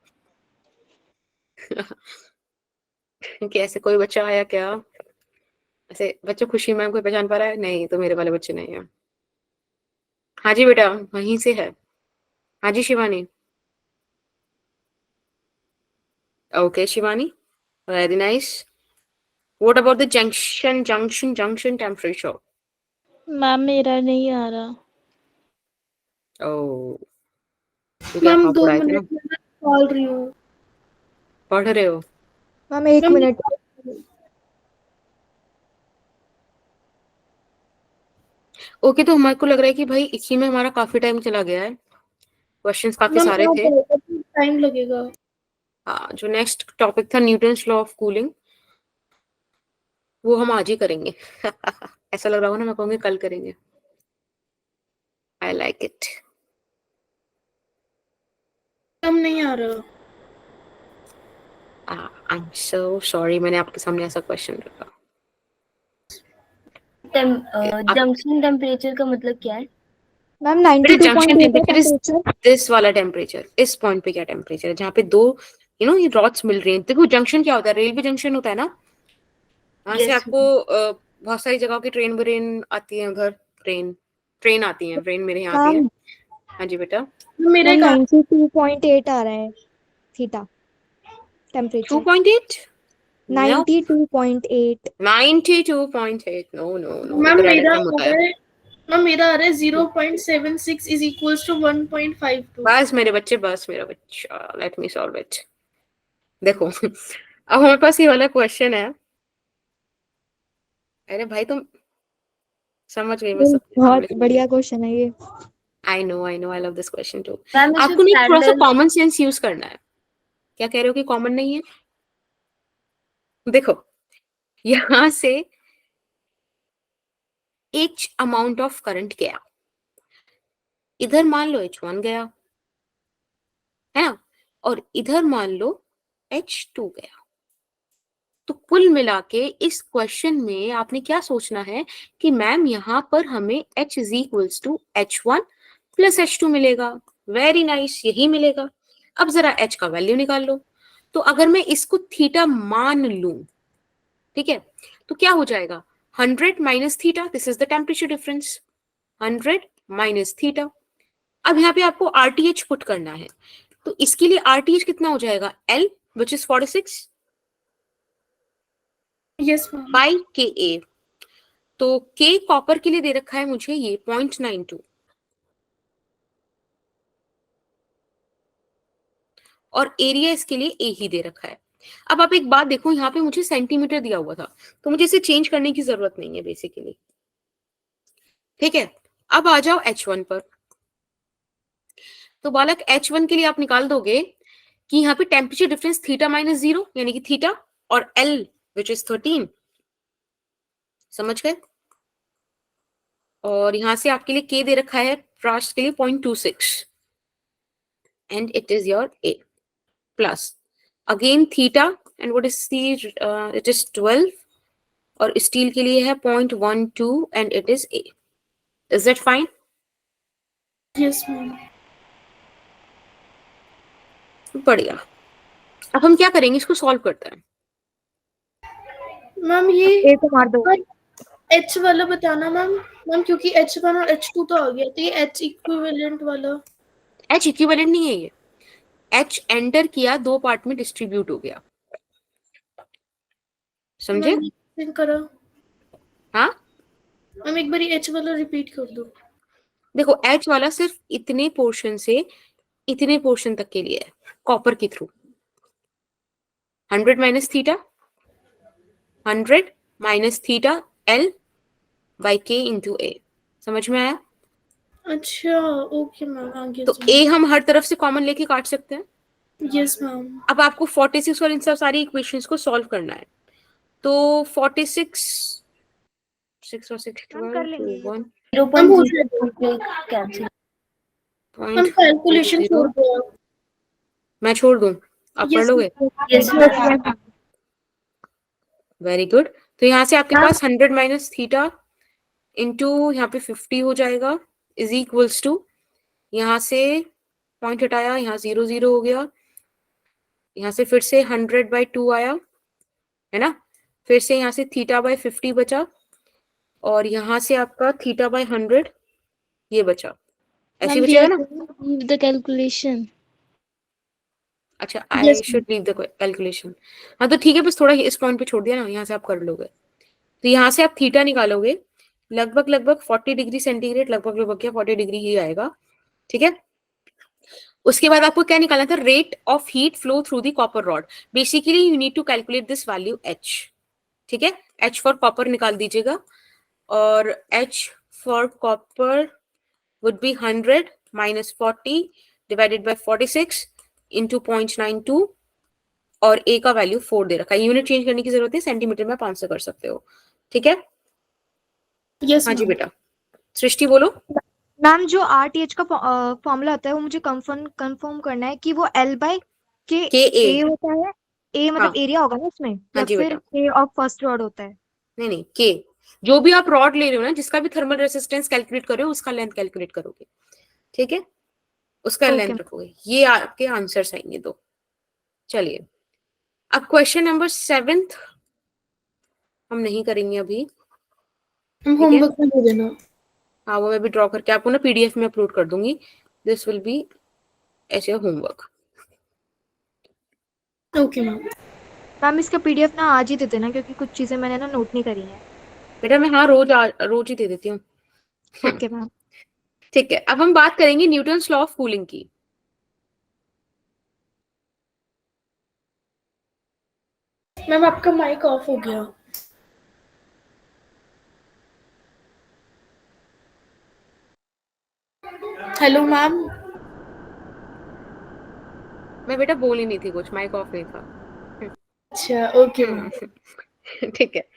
कि ऐसे कोई बच्चा आया क्या? ऐसे बच्चे, खुशी मैम कोई पहचान पा रहा है? नहीं, तो मेरे वाले बच्चे नहीं है। हाँ जी बेटा, वहीं से है। हाँ जी Shivani. Okay Shivani, very nice. What about the junction temperature? Ma'am मेरा नहीं आ रहा। ओ, क्योंकि आप मैम 2 हापुड़ आए थे ना। मिनट में मैं कॉल रही हूँ। पढ़ रहे हो? Ma'am 1 ma'am minute. ओके, तो हमारे को लग रहा है कि भाई इसी में हमारा काफी टाइम चला गया है। क्वेश्चंस काफी मैम सारे आ थे। जाएगा, टाइम लगेगा। हाँ, जो नेक्स्ट टॉपिक था न्यूटन्स लॉ ऑफ कूलिंग, वो हम आज ही करेंगे। ऐसा लग रहा हो ना, मैं कहूँगी कल करेंगे। I like it. हम नहीं आ रहा। आई एम सो सॉरी, मैंने आपके सामने ऐसा क्वेश्चन रखा। आप जंक्शन टेम्परेचर का मतलब क्या है? मैम बेटा, जंक्शन 92.8 है टेम्परेचर इज टेम्परेचर। दिस वाला टेम्परेचर। इस पॉइंट पे क्या टेम्परेचर है जहाँ पे दो ये रॉड्स मिल रही हैं। देखो, जंक्शन क्या होता है? रेलवे जंक्शन होता है ना, वहां से यस। आपको बहुत सारी जगहों की ट्रेन व्रेन आती है, उधर ट्रेन आती है। ट्रेन मेरे यहाँ आती है। मैम हाँ जी बेटा। मेरे मैम का 92.8 आ रहा है theta temperature. 2.8? No, 92.8। 92.8। No no no, ये मैम तो रेड मेरा एफएम आ होता रहा है। है। मैम मेरा आ रहा है 0.76 इज इक्वल्स टू 1.52। बस मेरे बच्चे, बस मेरा बच्चा, लेट मी सॉल्व इट। देखो, अब हमारे पास ये वाला क्वेश्चन है। अरे भाई, तुम समझ गई मैं सब बहुत सामने। बढ़िया क्वेश्चन है ये। I know, I love this question too. Ma'am इसे आपको नहीं थोड़ा सा पैरेलल। कॉमन सेंस यूज करना है। क्या कह रहे हो कि कॉमन नहीं है? देखो, यहां से एच अमाउंट ऑफ करंट गया, इधर मान लो H1 गया, है ना, और इधर मान लो H2 गया। तो कुल मिला के इस क्वेश्चन में आपने क्या सोचना है कि मैम यहाँ पर हमें H is equals to H1 plus H2 मिलेगा। वेरी नाइस, यही मिलेगा। अब जरा H का वैल्यू निकाल लो। तो अगर मैं इसको थीटा मान लूं, ठीक है, तो क्या हो जाएगा? 100 minus theta, this is the temperature difference. 100 minus theta. अब यहाँ पे आपको RTH पुट करना है, तो इसके लिए RTH कितना हो जाएगा? L which is 46 yes ma'am. By KA। तो K कॉपर के लिए दे रखा है मुझे ये 0.92, और एरिया इसके लिए A ही दे रखा है। अब आप एक बात देखो, यहाँ पे मुझे सेंटीमीटर दिया हुआ था, तो मुझे इसे चेंज करने की जरूरत नहीं है बेसिकली। ठीक है, अब आ जाओ H1 पर। तो बालक H1 के लिए आप निकाल दोगे कि यहाँ पे टेम्परेचर डिफरेंस थीटा माइनस 0 यानी कि थीटा, और L विच इज 13। समझ गए? और यहां से आपके लिए K दे रखा है फ्रास्ट के लिए 0.26, and it is your A plus again theta, and what is the, it is 12, और स्टील के लिए है 0.12, and it is A। Is that fine? Yes ma'am. बढ़िया। अब हम क्या करेंगे, इसको सॉल्व करते हैं। मैम ये ए को मार दो। H वाला बताना मैम। मैम क्योंकि H1 और H2 तो आ गया, तो ये H इक्विवेलेंट वाला। H इक्विवेलेंट नहीं है ये। H एंटर किया, दो पार्ट में डिस्ट्रीब्यूट हो गया। समझे? मैम करा। हाँ, मैम एक बार एच वाला रिपीट कर दो। देखो एच वाला सिर्फ इतने पोर्शन से इतने पोर्शन तक के लिए है, कॉपर के through. 100 minus theta, 100 minus theta L by के इंटू ए। समझ में आया? अच्छा ओके मैम, आगे तो ए हम हर तरफ से कॉमन लेके काट सकते हैं। Yes ma'am. अब आपको 46 और इन सब सारी इक्वेशंस को सॉल्व करना है। तो 46 6 और 6 हम कर 12 लेंगे 2 1 0.0 कैंसिल। हम कैलकुलेशन छोड़ दो। मैं छोड़ दूं, आप कर यस लोगे? Yes ma'am. Very good. तो यहाँ से आपके पास 100 माइनस थीटा इंटू यहाँ पे 50 हो जाएगा इज इक्वल्स टू, यहाँ से पॉइंट हटाया, यहाँ 0 0 हो गया, यहाँ से फिर से 100/2 आया है ना, फिर से यहाँ से थीटा बाय 50 बचा, और यहाँ से आपका थीटा बाय 100 ये बचा, ऐसे ही बचेगा ना? Leave the calculation. अच्छा, आई Yes, should leave the calculation. हाँ तो ठीक है, बस थोड़ा इस पॉइंट पे छोड़ दिया ना, यहाँ से आप कर लोगे। तो यहाँ से आप थीटा निकालोगे, लगभग लगभग 40 डिग्री सेंटीग्रेड, लगभग क्या 40 डिग्री ही आएगा, ठीक है। उसके बाद आपको क्या निकालना था? Rate of heat flow through the copper rod. Basically you need to calculate this value H, ठीक है। एच फॉर कॉपर निकाल दीजिएगा, और H for copper would be 100 minus 40 divided by 46 into 0.92, और ए का वैल्यू 4 दे रखा है। यूनिट चेंज करने की जरूरत है, सेंटीमीटर में 500 कर सकते हो, ठीक है। yes हाँ जी ma'am. बेटा, सृष्टि बोलो। मैम जो RTH का फॉर्मूला होता है वो मुझे कंफर्म करना है कि वो L बाय के के ए, ए होता है। ए मतलब हाँ। एरिया होगा ना उसमें, या जी फिर बेटा। के ऑफ फर्स्ट रॉड होता है? नहीं नहीं, के, जो भी आप रॉड ले रहे हो ना, जिसका भी थर्मल रेसिस्टेंस कैलकुलेट कर रहे हो, उसका लेंथ कैलकुलेट करोगे, ठीक है, उसका Okay. लेंथ रखोगे। ये आपके आंसर्स आएंगे दो। चलिए, अब क्वेश्चन नंबर 7 हम नहीं करेंगे अभी, हम ठीक है। होमवर्क में दे देना। हाँ, वो मैं भी ड्रॉ करके आपको ना PDF में अपलोड कर दूंगी। This will be as your homework. Okay ma'am. Ma'am इसका PDF ना आज ही दे देना, क्योंकि कुछ चीजें मैंने ना नोट नहीं करी हैं। बेटा मैं हाँ रोज ही दे देती हूँ। Okay ma'am. ठीक है, अब हम बात करेंगे न्यूटन्स लॉ ऑफ कूलिंग की। मैम आपका माइक ऑफ हो गया। Hello ma'am. मैं बेटा बोल ही नहीं थी कुछ, माइक ऑफ नहीं था। अच्छा ओके मैम। ठीक है,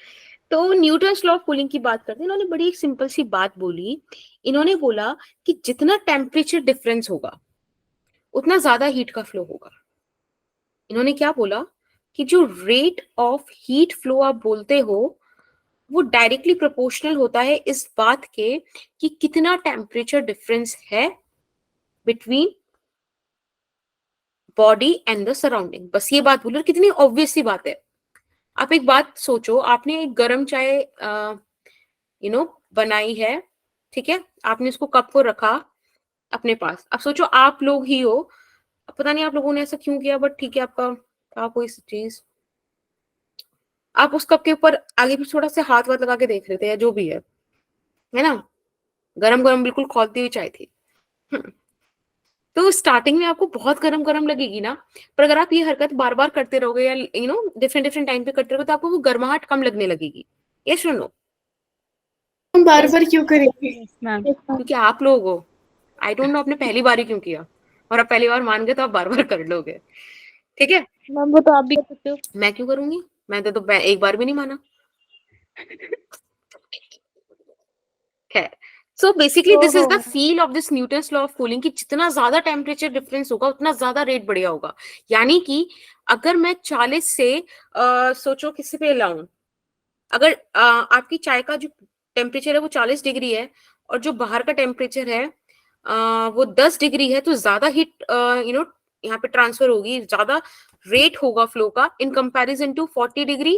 तो न्यूटन्स लॉ ऑफ कूलिंग की बात करते हैं। इन्होंने बड़ी एक सिंपल सी बात बोली। इन्होंने बोला कि जितना टेम्परेचर डिफरेंस होगा उतना ज्यादा हीट का फ्लो होगा। इन्होंने क्या बोला कि जो रेट ऑफ हीट फ्लो आप बोलते हो वो डायरेक्टली प्रोपोर्शनल होता है इस बात के कि कितना टेम्परेचर डिफरेंस है between body and the surrounding. बस ये बात बोलो, कितनी ऑब्वियस सी बात है। आप एक बात सोचो, आपने एक गर्म चाय बनाई है, ठीक है, आपने उसको कप को रखा अपने पास। अब सोचो आप लोग ही हो, पता नहीं आप लोगों ने ऐसा क्यों किया, बट ठीक है, आपका था कोई चीज, आप उस कप के ऊपर आगे भी थोड़ा सा हाथ वाथ लगा के देख रहे थे, या जो भी है ना, गरम गरम बिल्कुल खौलती हुई चाय थी। तो स्टार्टिंग में आपको बहुत गरम गरम लगेगी ना, पर अगर आप ये हरकत बार बार करते रहोगे, या डिफरेंट डिफरेंट टाइम पे करते रहोगे, तो आपको वो गर्माहट कम लगने लगेगी। ये सुनो, हम बार बार क्यों करेंगे? मैम। क्योंकि आप लोग हो, आई डोंट नो आपने पहली बार ही क्यों किया, और आप पहली बार मान गए तो आप बार बार कर लोगे, ठीक है। मैम वो तो आप भी कर सकते हो। मैं क्यों करूंगी, मैं तो एक बार भी नहीं माना। So basically this is the feel of this Newton's law of cooling, कि जितना ज्यादा टेम्परेचर डिफरेंस होगा उतना ज्यादा रेट बढ़िया होगा। यानी कि अगर मैं 40 से सोचो किसी पे लाऊं, अगर आपकी चाय का जो टेम्परेचर है वो 40 डिग्री है, और जो बाहर का टेम्परेचर है वो 10 डिग्री है, तो ज्यादा हीट यहाँ पे ट्रांसफर होगी, ज्यादा रेट होगा फ्लो का इन कंपैरिजन टू 40 डिग्री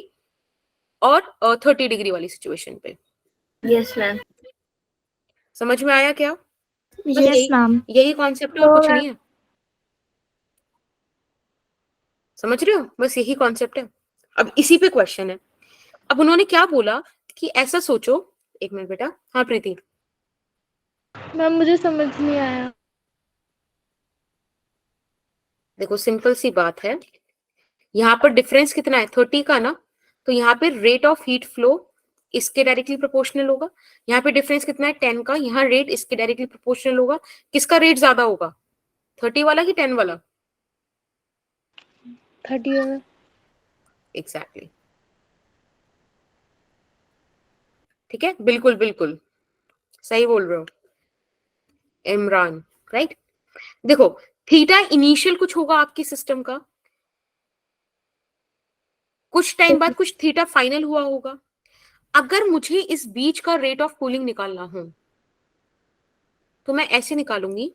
और 30 डिग्री वाली सिचुएशन पे। Yes ma'am. समझ में आया क्या? Yes ma'am. यही कॉन्सेप्ट है और कुछ नहीं है, समझ रहे हो, बस यही कॉन्सेप्ट है। अब इसी पे क्वेश्चन है। अब उन्होंने क्या बोला कि ऐसा सोचो, एक मिनट बेटा। हाँ प्रीति। मैम मुझे समझ नहीं आया। देखो सिंपल सी बात है, यहाँ पर डिफरेंस कितना है 30 का ना, तो यहाँ पे रेट ऑफ हीट फ्लो इसके डायरेक्टली प्रोपोर्शनल होगा। यहाँ पे डिफरेंस कितना है 10 का, यहाँ रेट इसके डायरेक्टली प्रोपोर्शनल होगा। किसका रेट ज्यादा होगा, 30 वाला कि 10 वाला? 30 वाला। एग्जैक्टली ठीक है, बिल्कुल बिल्कुल सही बोल रहे हो इमरान, राइट। देखो थीटा इनिशियल कुछ होगा आपके सिस्टम का, कुछ टाइम बाद कुछ थीटा फाइनल हुआ होगा। अगर मुझे इस बीच का रेट ऑफ कूलिंग निकालना हो तो मैं ऐसे निकालूंगी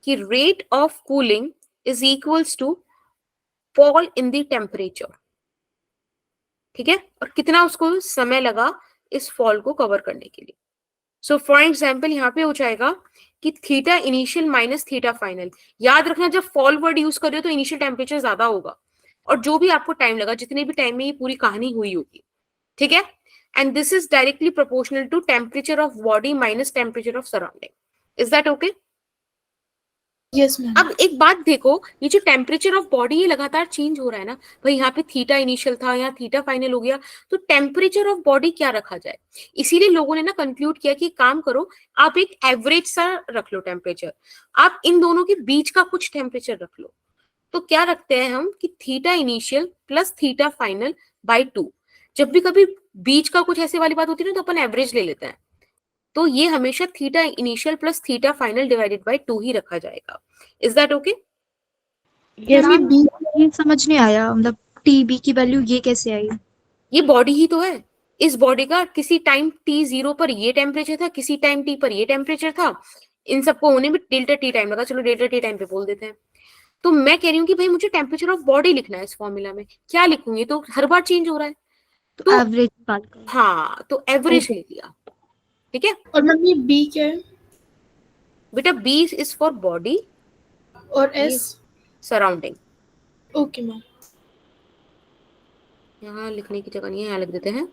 कि rate of cooling is equals to fall in the temperature, ठीक है, और कितना उसको समय लगा इस फॉल को कवर करने के लिए। सो फॉर एग्जाम्पल यहाँ पे हो जाएगा कि theta initial minus theta final. याद रखना जब फॉल वर्ड यूज कर रहे हो तो इनिशियल टेम्परेचर ज्यादा होगा, और जो भी आपको टाइम लगा, जितने भी टाइम में ये पूरी कहानी हुई होगी, ठीक है। And this is directly proportional to temperature of body minus temperature of surrounding. Is that okay? Yes ma'am. अब एक बात देखो, ये जो टेम्परेचर ऑफ बॉडी ये लगातार चेंज हो रहा है ना भाई, यहाँ पे थीटा इनिशियल था, यहाँ थीटा फाइनल हो गया, तो टेम्परेचर ऑफ बॉडी क्या रखा जाए? इसीलिए लोगों ने ना कंक्लूड किया कि काम करो, आप एक एवरेज सा रख लो टेम्परेचर, आप इन दोनों के बीच का कुछ टेम्परेचर रख लो। तो क्या रखते हैं हम कि theta initial plus theta final by 2। जब भी कभी बीच का कुछ ऐसे वाली बात होती है ना तो अपन एवरेज ले लेते हैं, तो ये हमेशा theta initial plus theta final divided by 2 ही रखा जाएगा। Is that okay? Yes ma'am ma'am. ये समझ नहीं आया, मतलब टीबी की वैल्यू ये कैसे आई? ये बॉडी ही तो है। इस बॉडी का किसी टाइम t0 पर ये टेम्परेचर था, किसी टाइम t पर ये टेम्परेचर था, इन सबको होने में डेल्टा टी टाइम लगा, चलो डेल्टा टी टाइम पे बोल देते हैं। तो मैं कह रही हूँ कि भाई मुझे टेम्परेचर ऑफ बॉडी लिखना है, इस फॉर्मूला में क्या लिखूंगी, तो हर बार चेंज हो रहा है, तो एवरेज निकाल कर। हाँ तो एवरेज ले लिया, ठीक है। और मैम ये बी क्या है बेटा बी इज फॉर बॉडी और एस? सराउंडिंग। Okay ma'am. यहाँ लिखने की जगह नहीं है, यहाँ लिख देते हैं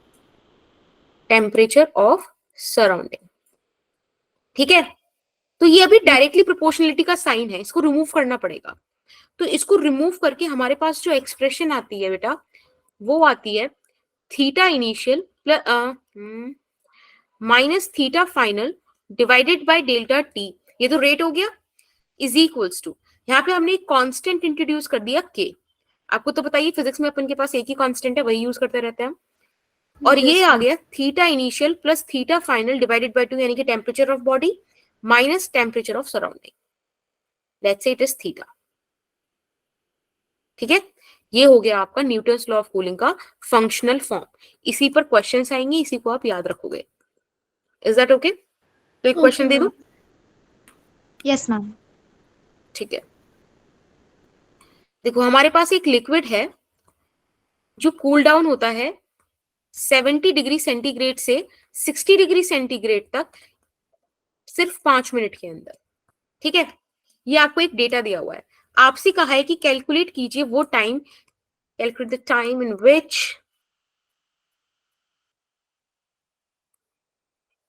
टेम्परेचर ऑफ सराउंडिंग, ठीक है। तो ये अभी डायरेक्टली प्रोपोर्शनलिटी का साइन है, इसको रिमूव करना पड़ेगा। तो इसको रिमूव करके हमारे पास जो एक्सप्रेशन आती है बेटा, वो आती है theta initial minus theta final divided by delta T, ये तो रेट हो गया, इज इक्वल्स टू, यहाँ पे हमने एक कांस्टेंट इंट्रोड्यूस कर दिया के। आपको तो बताइए फिजिक्स में अपन के पास एक ही कांस्टेंट है, वही यूज करते रहते हैं हम। और ये आ गया theta initial plus theta final divided by 2, यानी कि temperature of body minus temperature of surrounding, let's say it is theta, ठीक है। ये हो गया आपका न्यूटन्स लॉ ऑफ कूलिंग का फंक्शनल फॉर्म। इसी पर क्वेश्चंस आएंगे, इसी को आप याद रखोगे। Is that okay? तो एक क्वेश्चन दे दूं? Yes ma'am. ठीक है, देखो हमारे पास एक लिक्विड है जो कूल डाउन होता है 70 डिग्री सेंटीग्रेड से 60 डिग्री सेंटीग्रेड तक सिर्फ 5 मिनट के अंदर, ठीक है। ये आपको एक डेटा दिया हुआ है, आपसे कहा है कि कैलकुलेट कीजिए वो time, calculate the time in which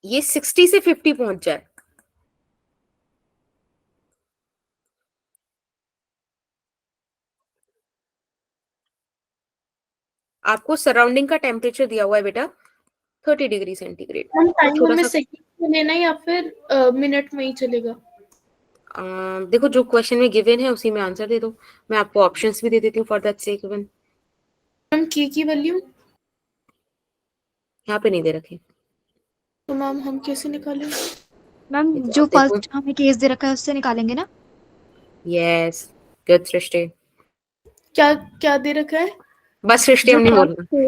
ये 60 से 50 पहुंच जाए। आपको सराउंडिंग का टेम्परेचर दिया हुआ है बेटा 30 डिग्री सेंटीग्रेड। मैम टाइम छोटा हमें सा सेकंड में लेना है या फिर मिनट में ही चलेगा? देखो जो क्वेश्चन में गिवन है उसी में आंसर दे दो, मैं आपको ऑप्शंस भी दे देती हूँ for that sake. Given ma'am K की वैल्यू यहाँ पे नहीं दे रखे। तो मैम हम कैसे निकालें? मैम देखो, जो अब देखो, फर्स्ट हमें केस दे रखा है उससे निकालेंगे ना? यस गुड सृष्टि, क्या क्या दे रखा है? बस सृष्टि हम जो नहीं फर्स्ट बोलना।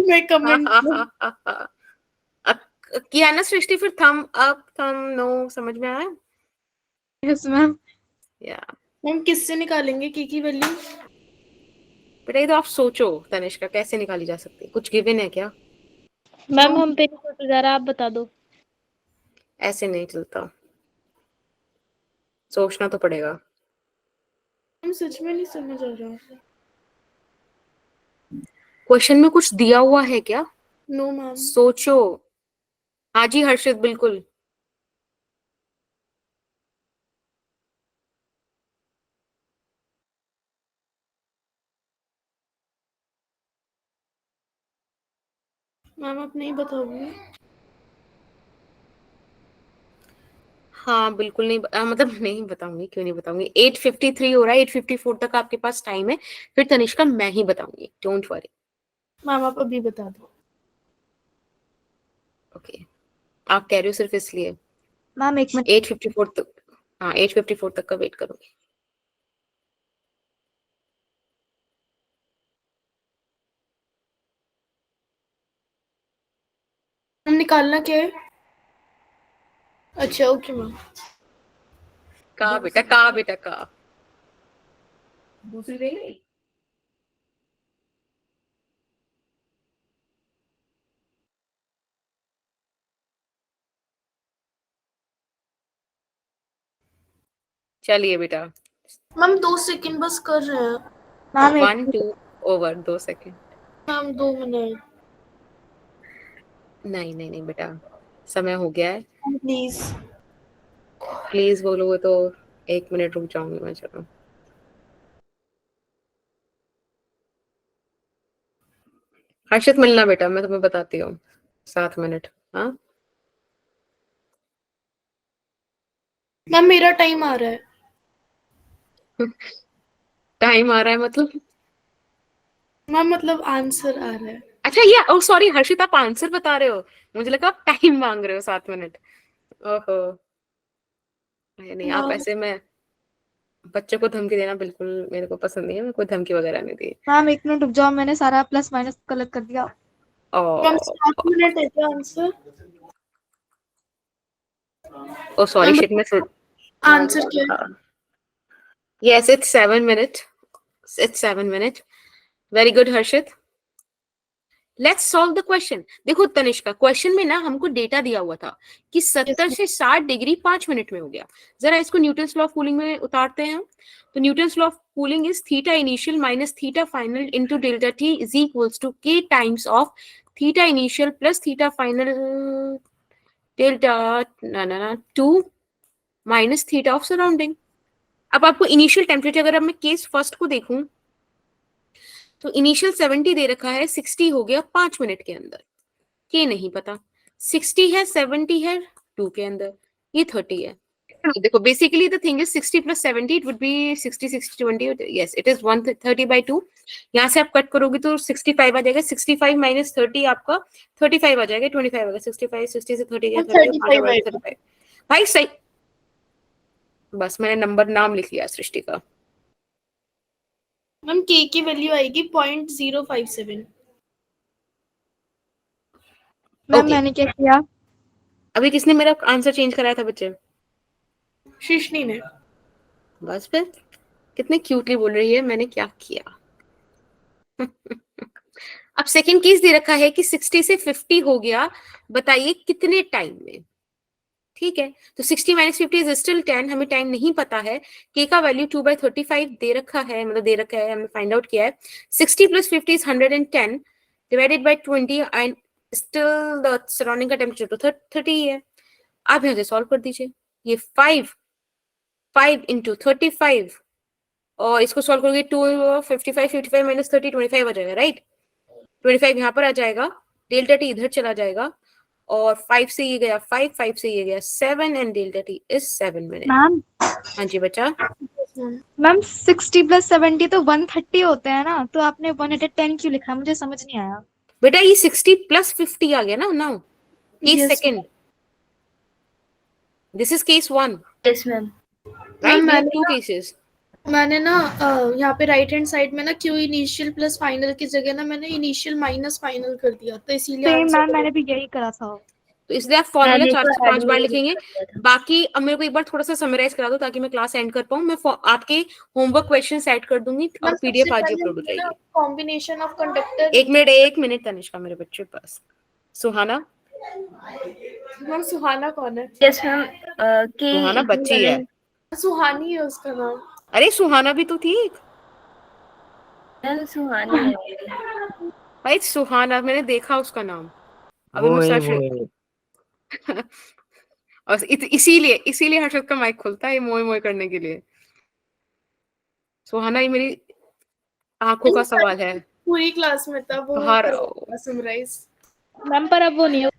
मैं कमेंट किया ना सृष्टि, फिर थम अप थम नो, समझ में आया? Yes ma'am. या मैम किससे निकालेंगे के की वैल्यू? बेटा ये तो आप सोचो तनिष्का, कैसे निकाली जा सकती है, कुछ गिवन है क्या? मैम हम पे नहीं सोचा जा रहा, आप बता दो। ऐसे नहीं चलता, सोचना तो पड़ेगा। हम सच में नहीं समझ आ रहा। क्वेश्चन में कुछ दिया हुआ है क्या? No ma'am. सोचो। हाँ जी हर्षित, बिल्कुल। मैम आप नहीं बताओगे? हाँ बिल्कुल नहीं मतलब नहीं बताऊंगी, क्यों नहीं बताऊंगी। 8:53 हो रहा है, 8:54 तक आपके पास टाइम है, फिर तनिष्का मैं ही बताऊंगी, डोंट वरी। मैम आप अभी बता दो। ओके, आप कह रहे हो सिर्फ इसलिए। Ma'am 1 minute. 8:54 तक, हाँ 8:54 तक का वेट करोगे। मैम निकालना क्या है? अच्छा ओके मैम। का बेटा, का बेटा, का दूसरी रह गई। चलिए बेटा, मैम 2 सेकंड बस कर रहे हैं। Ma'am 1 2 over 2 second. Ma'am 2 minute नहीं नहीं नहीं बेटा, समय हो गया है। प्लीज। प्लीज बोलोगे तो 1 मिनट रुक जाऊंगी मैं, चलो। हर्षित मिलना बेटा, मैं तुम्हें बताती हूँ 7 मिनट। हाँ मैम मेरा टाइम आ रहा है। टाइम आ रहा है मतलब? मैम मतलब आंसर आ रहा है। अच्छा ये, ओ सॉरी हर्षित, आप आंसर बता रहे हो, मुझे लगा आप टाइम मांग रहे हो 7 मिनट। ओहो, नहीं आप मैम ऐसे में बच्चों को धमकी देना बिल्कुल मेरे को पसंद नहीं है, मैं कोई धमकी वगैरह नहीं दी। मैम 1 मिनट रुक जाओ, मैंने सारा प्लस माइनस गलत कर दिया। मैम ओ 7 मिनट है क्या आंसर? ओ सॉरी मैम शिट, मैं आंसर क्या है? Yes it's 7 minute, it's 7 minute. Very good Harshit, let's solve the question. देखो तनिष्का, क्वेश्चन में ना हमको डेटा दिया हुआ था कि 70 से 60 डिग्री 5 मिनट में हो गया। जरा इसको न्यूटन्स लॉ ऑफ कूलिंग में उतारते हैं। तो Newton's law of cooling is theta initial minus theta final into delta T is equals to K times of theta initial plus theta final delta ना 2 माइनस थीटा ऑफ सराउंडिंग। अब आपको initial temperature, अगर अब मैं case first को देखूं तो initial 70 दे रखा है, 60 हो गया 5 मिनट के अंदर। के नहीं पता, 60 है 70 है 2 के अंदर, ये 30 है। देखो basically the thing is 60 plus 70 it would B 60 60 20, yes it is 130/2। यहाँ से आप कट करोगे तो 65 आ जाएगा, 65 माइनस 30 आपका 35 आ जाएगा, 25 आ जाएगा। 65 60 से 30 गया, 30 35 आएगा। 35 भाई सही। बस मैंने नंबर नाम लिख लिया सृष्टि का। मैम के की वैल्यू आएगी 0.057। Ma'am Okay. मैंने क्या किया? अभी किसने मेरा आंसर चेंज कराया था बच्चे? शिशनी ने। बस फिर कितने क्यूटली बोल रही है मैंने क्या किया। अब सेकंड केस दे रखा है कि 60 से 50 हो गया, बताइए कितने टाइम में। ठीक है, तो 60 माइनस 50 इज स्टिल 10, हमें टाइम नहीं पता है। के का वैल्यू 2/35 दे रखा है, मतलब दे रखा है, हमने फाइंड आउट किया है। 60 plus 50 is 110 divided by 20 and still the surrounding का टेम्परेचर तो 30 है। आप यहाँ से सॉल्व कर दीजिए, ये 5 इंटू 35 और इसको सॉल्व करोगे 2 55 माइनस 30 25 आ जाएगा, राइट। 25 यहाँ पर आ जाएगा, डेल्टा टी इधर चला जाएगा और 5 से ये गया 5 से ये गया 7 and delta T is 7 minute. Ma'am हाँ जी बच्चा। मैम 60 प्लस 70 तो 130 होते हैं ना, तो आपने 110 क्यों लिखा? मुझे समझ नहीं आया। बेटा ये 60 प्लस 50 आ गया ना now. Case Yes, second, this is case 1, yes ma'am. Right, we have मैंने 2 केसेस। मैंने ना यहाँ पे राइट हैंड साइड में ना क्यू इनिशियल प्लस फाइनल की जगह ना मैंने इनिशियल माइनस फाइनल कर दिया, तो इसीलिए सेम आंसर मैम, मैंने भी यही करा था। तो इसलिए आप फॉर्मूला मैंने 4 तो से 5 बार एडमिन लिखेंगे। कर दिया था। बाकी अब मेरे को एक बार थोड़ा सा समराइज करा दो ताकि मैं क्लास एंड कर पाऊँ। मैं आपके होमवर्क क्वेश्चन ऐड कर दूंगी और मैम पीडीएफ सबसे आज ही पहले अपलोड हो मुझे ना जाएगी। Combination of conductor. एक मिनट तनिष्का, मेरे बच्चे पास सुहाना। मैम सुहाना कौन है? Yes ma'am. के सुहाना बच्ची है। सुहानी है उसका नाम। अरे सुहाना भी तो थी। मैम सुहानी है। भाई सुहाना, मैंने देखा उसका नाम, अभी वो मैं है सर्च और इसीलिए हर्षद का माइक खुलता है, ये मोए मोए करने के लिए। सुहाना, ये मेरी आंखों का सवाल है। पूरी क्लास में था वो, बाहर समराइज। मैम पर अब वो नहीं है।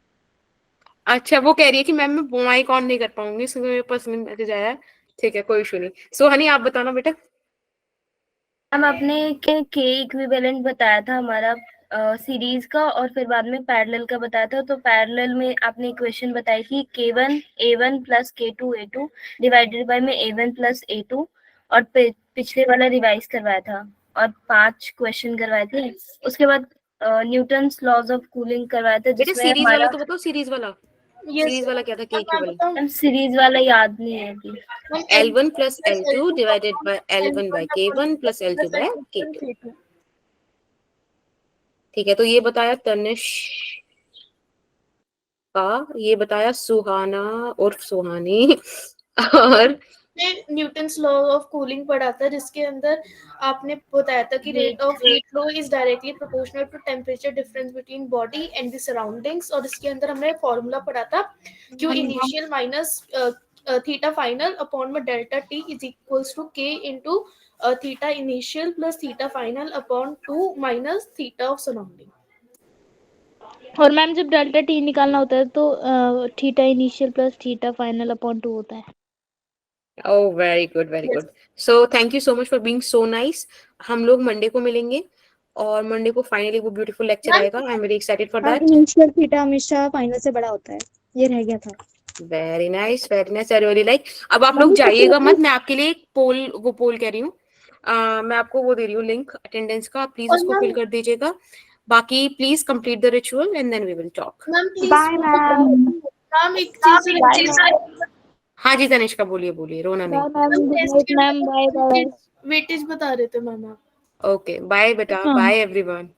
अच्छा, वो कह रही है कि मैम मैं माइक ऑन नहीं कर पाऊंगी, इसलिए मेरे पास मैसेज आया है। ठीक है, कोई इशू नहीं। सुहानी, आप बताना बेटा। हम आपने के इक्विवेलेंट बताया था हमारा सीरीज का, और फिर बाद में पैरेलल का बताया था। तो पैरेलल में आपने इक्वेशन बताई थी K1 A1 plus K2 A2 divided bye में A1 प्लस A2, और पिछले वाला रिवाइज करवाया था और 5 क्वेश्चन करवाए थे। उसके बाद न्यूटन्स लॉज ऑफ कूलिंग करवाया था, बेटा जिसमें सीरीज वाला हमारा तो बताओ, सीरीज वाला क्या था? के इक्विवेलेंट सीरीज वाला याद नहीं है अभी। L1 plus L2 divided by L1 by K1 plus L2 by K2। ठीक है, तो ये बताया तनिष का, ये बताया सुहाना और सुहानी, और न्यूटन्स लॉ ऑफ कूलिंग पढ़ा था, जिसके अंदर आपने बताया था कि rate of heat flow is directly proportional to temperature difference between body and the surroundings. और इसके अंदर हमने फॉर्मूला पढ़ा था, Q initial minus theta final upon में delta T is equals to K into theta initial plus theta final upon 2 minus theta of surrounding. और ma'am जब delta T निकालना होता है तो theta initial plus theta final upon 2 होता है। Oh, very good, very good. So thank you so much for being so nice. हम लोग मंडे को मिलेंगे और मंडे को फाइनली वो ब्यूटीफुल लेक्चर आएगा। आई am very excited for that. Initial theta हमेशा फाइनल से बड़ा होता है, ये रह गया था। Very nice, very nice, I really like. अब आप लोग जाइएगा मत, मैं आपके लिए एक पोल कह रही हूँ, मैं आपको वो दे रही हूँ लिंक अटेंडेंस का, प्लीज उसको फिल कर दीजिएगा। बाकी please complete the ritual and then we will talk. Bye ma'am. Ma'am एक चीज, हाँ जी तनिष्का, बोलिए, रोना नहीं। Ma'am bye bye. वेटेज बता रहे थे मैम आप। ओके, बाय बेटा, बाय एवरीवन।